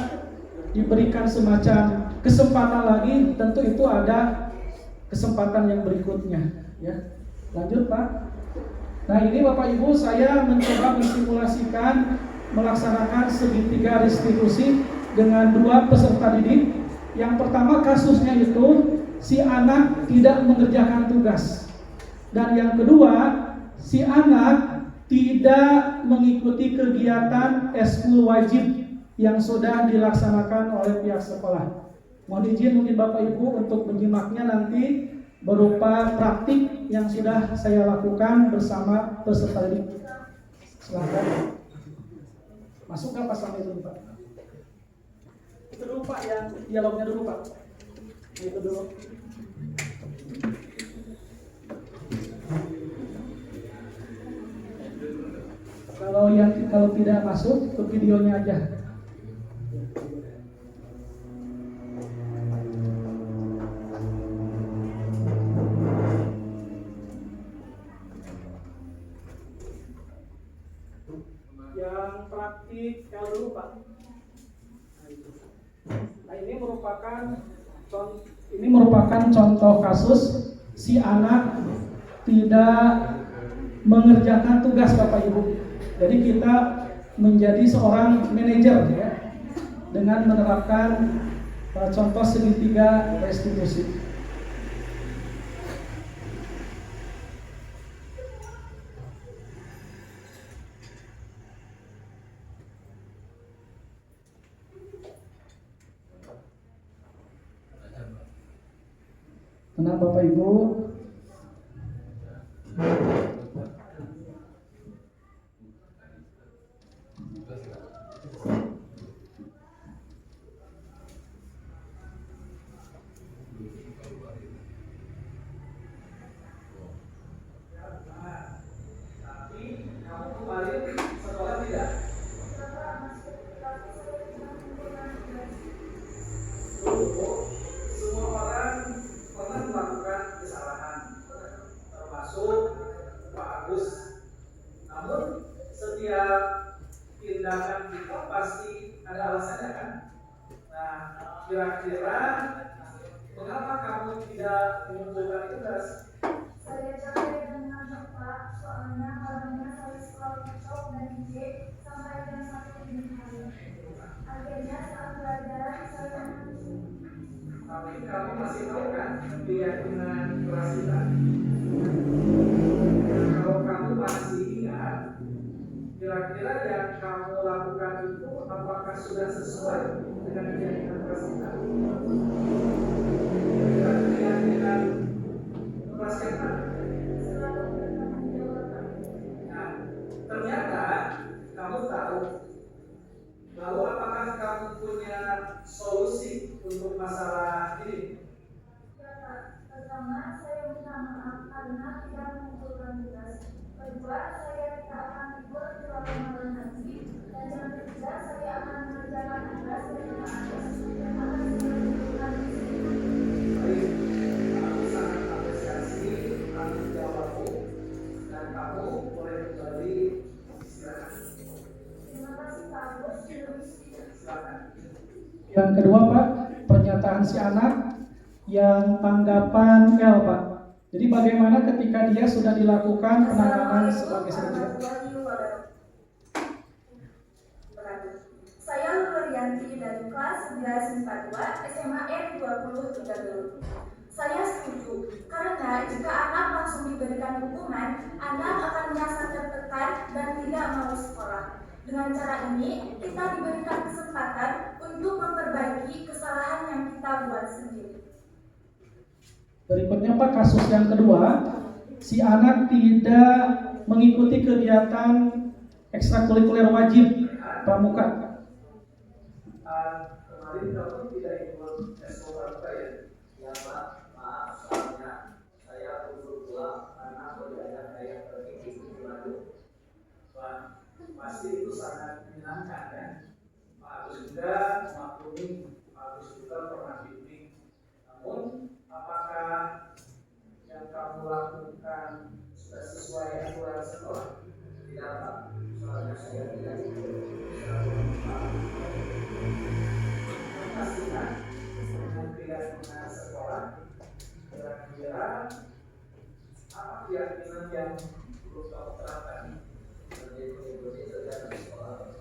diberikan semacam kesempatan lagi, tentu itu ada kesempatan yang berikutnya ya. Lanjut Pak. Nah ini Bapak Ibu, saya mencoba mensimulasikan melaksanakan segitiga restitusi dengan 2 peserta didik. Yang pertama kasusnya itu si anak tidak mengerjakan tugas, dan yang kedua si anak tidak mengikuti kegiatan eskul wajib yang sudah dilaksanakan oleh pihak sekolah. Mohon izin mungkin Bapak Ibu untuk menyimaknya nanti berupa praktik yang sudah saya lakukan bersama peserta didik. Silakan. Masuk nggak pasal itu Pak? Itu dulu Pak, yang dialognya dulu Pak. Itu dulu. Kalau tidak masuk ke videonya aja. Yang praktik kalau dulu Pak. Nah ini merupakan contoh kasus si anak tidak mengerjakan tugas Bapak Ibu. Jadi kita menjadi seorang manajer ya, dengan menerapkan contoh segitiga restitusi. Tenang Bapak Ibu. setiap tindakan kita pasti ada alasannya kan? Nah, kira-kira mengapa kamu tidak mengumpulkan tugas? Saya capek dan ngantuk Pak, soalnya malamnya saya selalu cocok dan ijek sampai jam 1 dini hari. Akhirnya saat belajar saya ngantuk. Tapi kamu masih tahu kan keyakinan kelas kita? Kalau kamu masih ingat, kira-kira yang kamu lakukan itu apakah sudah sesuai dengan keyakinan kelas kita? Keyakinan kelas kita? Selalu bertanggung jawab Pak. Nah, ternyata kamu tahu. Lalu apakah kamu punya solusi untuk masalah ini? Ya Pak, pertama saya minta maaf karena tidak mengumpulkan tugas. Kedua, saya tidak akan tidur terlalu malam nanti. Dan yang ketiga, saya akan mengerjakan tugas dengan Agus dan akan mengerjakan Baik, aku sangat apresiasi tanggung jawabmu dan kamu boleh kembali istirahat. Terima kasih Pak Agus. Silakan. Yang kedua Pak, pernyataan si anak yang tanggapan L Pak. Jadi bagaimana ketika dia sudah dilakukan penanganan sebagai sekretaris? Saya Lurianti dari kelas 9 IPA 2 SMA N23 Garut. Saya setuju karena jika anak langsung diberikan hukuman, anak akan merasa tertekan dan tidak mau sekolah. Dengan cara ini, kita diberikan kesempatan untuk memperbaiki kesalahan yang kita buat sendiri. Berikutnya Pak, kasus yang kedua, si anak tidak mengikuti kegiatan ekstrakurikuler wajib pramuka. Kemarin kamu tidak ikut sekolah ya? Ya Pak, maaf soalnya saya buru pulang karena berada saya pergi ke Bandung. Wah, pasti itu sangat menyenangkan ya. Pak Agus juga memaklumi, Pak Agus juga pernah bimbing. Namun, apakah yang kamu lakukan sudah sesuai aturan sekolah? Tidak Pak, soalnya saya tidak ikut. Pastikan dengan keyakinan sekolah, kira-kira apa keyakinan yang perlu kamu terapkan? Mengikuti kegiatan sekolah.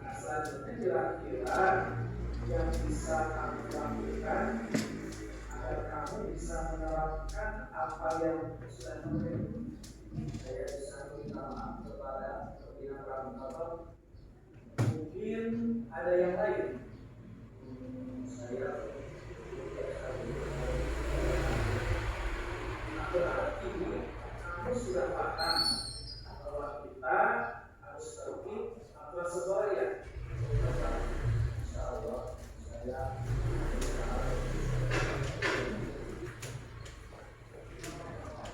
Nah, selanjutnya kira-kira yang bisa kamu lakukan agar kamu bisa menerapkan apa yang sudah kamu lakukan. Saya bisa minta maaf kepada pimpinan pramuka. Mungkin ada yang lain. Saya Berarti kamu sudah paham bahwa kita harus tertib aturan sekolah ya. insya Allah saya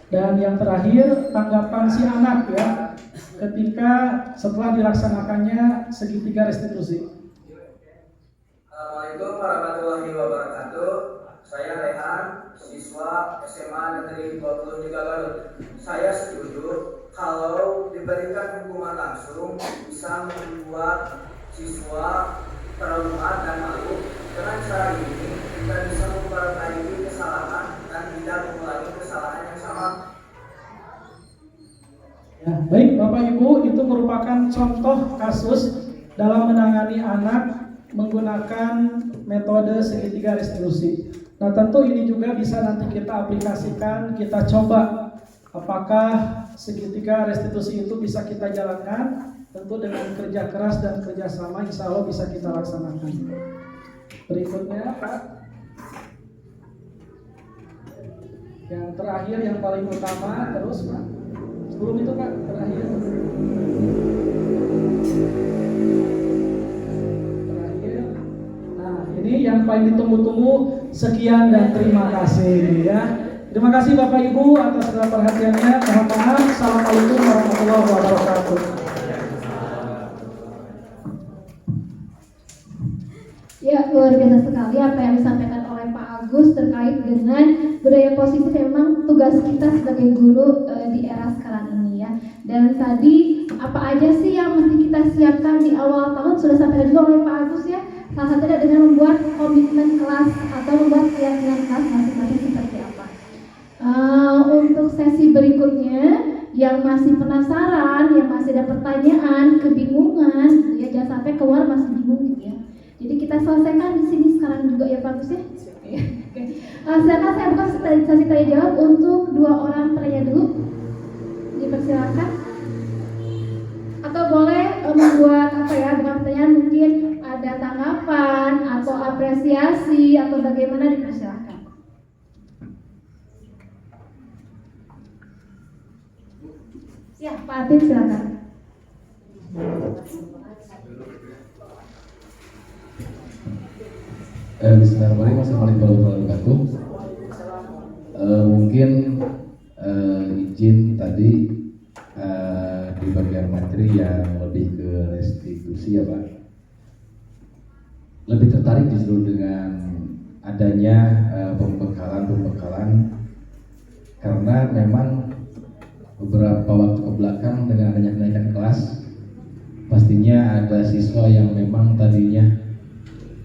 Dan yang terakhir, tanggapan si anak ya, ketika setelah dilaksanakannya segitiga restitusi. Assalamualaikum warahmatullahi wabarakatuh. Saya Rehan, siswa SMA Negeri 23 Garut. Saya setuju kalau diberikan hukuman langsung bisa membuat siswa trauma dan malu. Dengan cara ini kita bisa memperbaiki kesalahan dan tidak mengulangi kesalahan yang sama. Ya, baik Bapak Ibu, itu merupakan contoh kasus dalam menangani anak menggunakan metode segitiga restitusi. Nah, tentu ini juga bisa nanti kita aplikasikan, kita coba apakah segitiga restitusi itu bisa kita jalankan. Tentu dengan kerja keras dan kerjasama, insya Allah bisa kita laksanakan. Berikutnya Pak, yang terakhir yang paling utama terus Pak. Sebelum itu Pak, terakhir. Nah, ini yang paling ditunggu-tunggu. Sekian dan terima kasih ya. Terima kasih Bapak Ibu atas segala perhatiannya. Mohon maaf. Assalamualaikum warahmatullahi wabarakatuh. Ya, luar biasa sekali apa yang disampaikan oleh Pak Agus terkait dengan budaya positif. Memang tugas kita sebagai guru di era sekarang ini ya. Dan tadi apa aja sih kita siapkan di awal tahun sudah sampai juga oleh Pak Agus ya. Salah satunya dengan membuat komitmen kelas atau membuat keyakinan kelas masing-masing seperti apa. Untuk sesi berikutnya yang masih penasaran, yang masih ada pertanyaan, kebingungan, gitu ya, jangan sampai keluar masih bingung gitu ya. Jadi kita selesaikan di sini sekarang juga ya Pak Gus ya. Oke. Silakan saya buka sesi tanya jawab untuk 2 orang penanya dulu. Dipersilakan. Atau boleh membuat apa ya, bukan pertanyaan, mungkin ada tanggapan atau apresiasi atau bagaimana, dipersilakan. Ya, Pak Atin silakan. Bismillahirrahmanirrahim. Assalamualaikum warahmatullahi wabarakatuh. Mungkin izin tadi di bagian materi yang lebih ke restitusi ya Pak. Lebih tertarik justru dengan adanya pembekalan karena memang beberapa waktu kebelakang dengan adanya kenaikan kelas pastinya ada siswa yang memang tadinya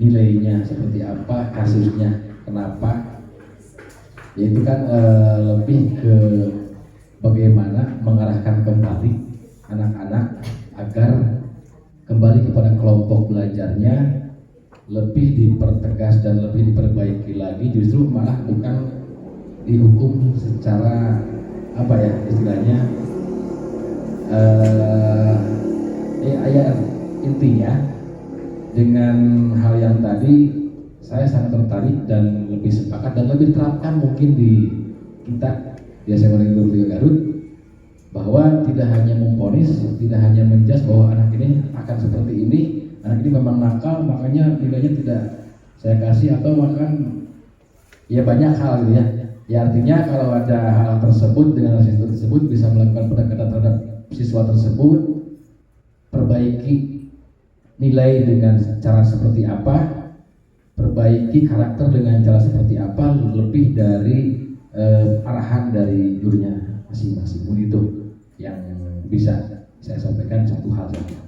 nilainya seperti apa, kasusnya kenapa, yaitu kan lebih ke bagaimana mengarahkan kembali anak-anak agar kembali kepada kelompok belajarnya lebih dipertegas dan lebih diperbaiki lagi, justru malah bukan dihukum secara apa ya istilahnya intinya dengan hal yang tadi saya sangat tertarik dan lebih sepakat dan lebih diterapkan mungkin di kita di SMA Negeri 3 Garut, bahwa tidak hanya memponis, tidak hanya menjudge bahwa anak ini akan seperti ini, anak ini memang nakal makanya nilainya tidak saya kasih, atau bahkan ya banyak hal gitu ya. Ya artinya kalau ada hal tersebut dengan siswa tersebut bisa melakukan pendekatan terhadap siswa tersebut, perbaiki nilai dengan cara seperti apa, perbaiki karakter dengan cara seperti apa, lebih dari arahan dari gurunya masing-masing. Itu yang bisa saya sampaikan, satu hal saja.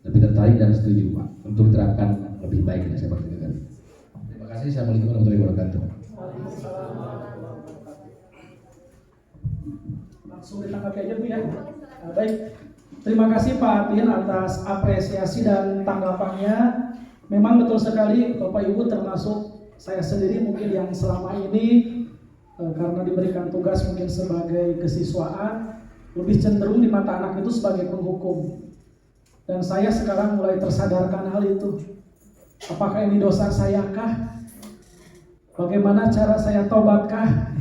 Lebih tertarik dan setuju Pak untuk diterapkan lebih baik dari seperti itu. Terima kasih. Assalamualaikum warahmatullahi wabarakatuh. Langsung ditanggapi aja Bu ya. Baik, terima kasih Pak Atin atas apresiasi dan tanggapannya. Memang betul sekali Bapak Ibu, termasuk saya sendiri mungkin yang selama ini karena diberikan tugas mungkin sebagai kesiswaan, lebih cenderung di mata anak itu sebagai penghukum. Dan saya sekarang mulai tersadarkan hal itu. Apakah ini dosa sayakah? Bagaimana cara saya taubatkah?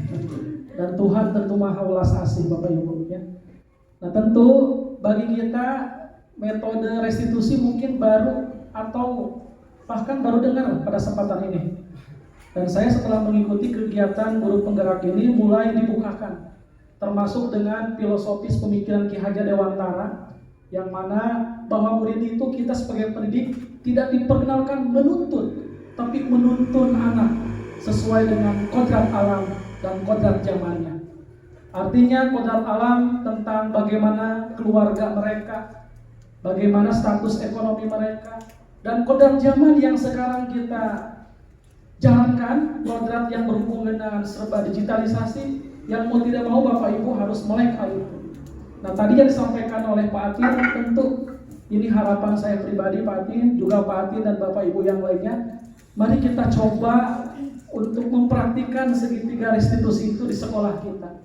Dan Tuhan tentu Maha Welas Asih Bapak Ibu ya. Nah tentu bagi kita metode restitusi mungkin baru atau bahkan baru dengar pada kesempatan ini. Dan saya setelah mengikuti kegiatan guru penggerak ini mulai dibukakan, termasuk dengan filosofis pemikiran Ki Hajar Dewantara, yang mana bahwa murid itu kita sebagai pendidik tidak diperkenalkan menuntut, tapi menuntun anak sesuai dengan kodrat alam dan kodrat zamannya. Artinya kodrat alam tentang bagaimana keluarga mereka, bagaimana status ekonomi mereka, dan kodrat zaman yang sekarang kita jalankan, kodrat yang berhubungan dengan serba digitalisasi, yang mau tidak mau Bapak Ibu harus melek hal itu. Nah tadi yang disampaikan oleh Pak Atin, tentu ini harapan saya pribadi Pak Atin, juga Pak Atin dan Bapak Ibu yang lainnya, mari kita coba untuk mempraktikkan segitiga restitusi itu di sekolah kita.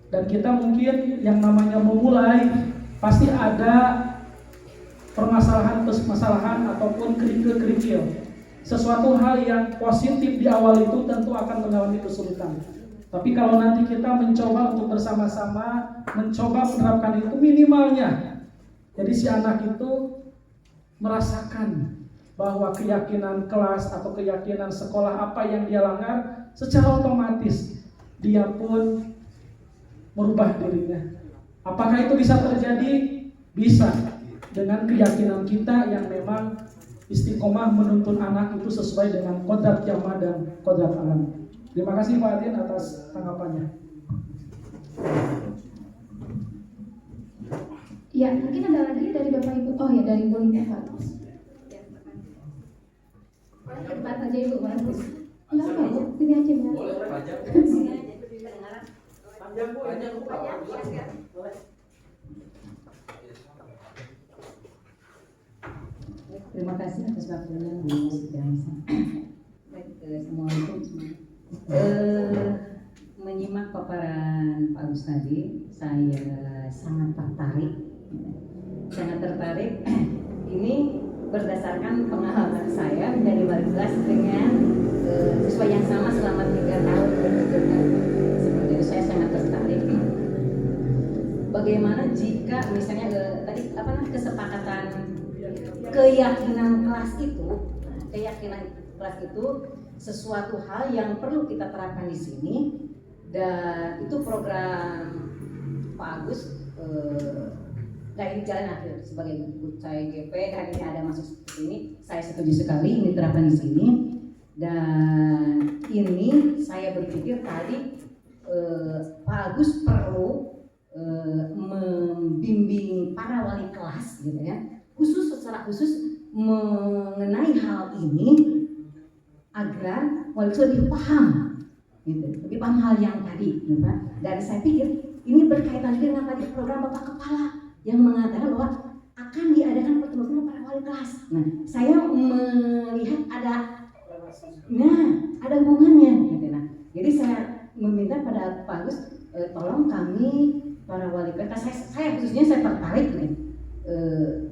Dan kita mungkin yang namanya memulai, pasti ada permasalahan ataupun kerikil-kerikil. Sesuatu hal yang positif di awal itu tentu akan mengalami kesulitan. Tapi kalau nanti kita mencoba untuk bersama-sama mencoba menerapkan itu minimalnya, jadi si anak itu merasakan bahwa keyakinan kelas atau keyakinan sekolah apa yang dia langgar, secara otomatis dia pun merubah dirinya. Apakah itu bisa terjadi? Bisa, dengan keyakinan kita yang memang istiqomah menuntun anak itu sesuai dengan kodrat jamaah dan kodrat alam. Terima kasih Pak Adin atas tanggapannya. Ya, mungkin ada lagi dari Bapak Ibu. Oh ya, dari Bu Linda Bagus. Boleh ke depan saja Ibu, bagus. Enggak apa, Bu. Sini aja, Bu. Boleh panjang. Panjang Bu, panjang Bu. Terima kasih atas waktunya Bu Siti. Baik, Assalamualaikum semua. Menyimak paparan Pak Agus tadi, saya sangat tertarik. Ini berdasarkan pengalaman saya menjadi wali kelas dengan siswa yang sama selama 3 tahun bertugas. Seperti itu saya sangat tertarik. Bagaimana jika misalnya tadi kesepakatan keyakinan kelas itu sesuatu hal yang perlu kita terapkan di sini, dan itu program Pak Agus dari jalan akhir sebagai guru saya GP dan ini ada masuk seperti ini, saya setuju sekali ini terapkan di sini. Dan ini saya berpikir tadi Pak Agus perlu membimbing para wali kelas gitu ya, secara khusus mengenai hal ini agar wali kelas lebih paham gitu, lebih paham hal yang tadi gitu. Dan saya pikir ini berkaitan juga dengan tadi program Bapak Kepala yang mengatakan bahwa akan diadakan pertemuan para wali kelas. Nah, saya melihat ada hubungannya gitu. Nah, jadi saya meminta pada Pak Agus, tolong kami para wali kelas, saya khususnya saya tertarik nih,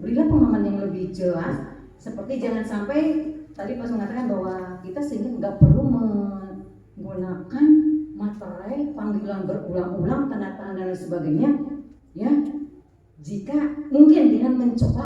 berilah pemahaman yang lebih jelas, seperti jangan sampai tadi Pak mengatakan bahwa kita sehingga nggak perlu menggunakan materai panggilan berulang-ulang, tanda tangan dan sebagainya, ya. Jika mungkin dengan mencoba